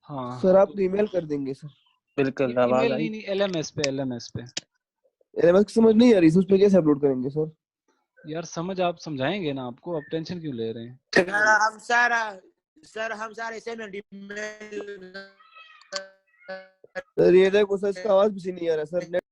हाँ सर आप तो ईमेल कर देंगे सर। बिल्कुल आवाज ईमेल आई। नहीं, एलएमएस पे, एलएमएस पे। एलएमएस की समझ नहीं आ रही, उस पे कैसे अपलोड करेंगे सर? यार समझ आप समझाएंगे ना, आपको आप टेंशन क्यों ले रहे हैं। सर हम सारे असाइनमेंट ईमेल सर ये देखो सर, इसका आवाज भी नहीं आ रहा सर।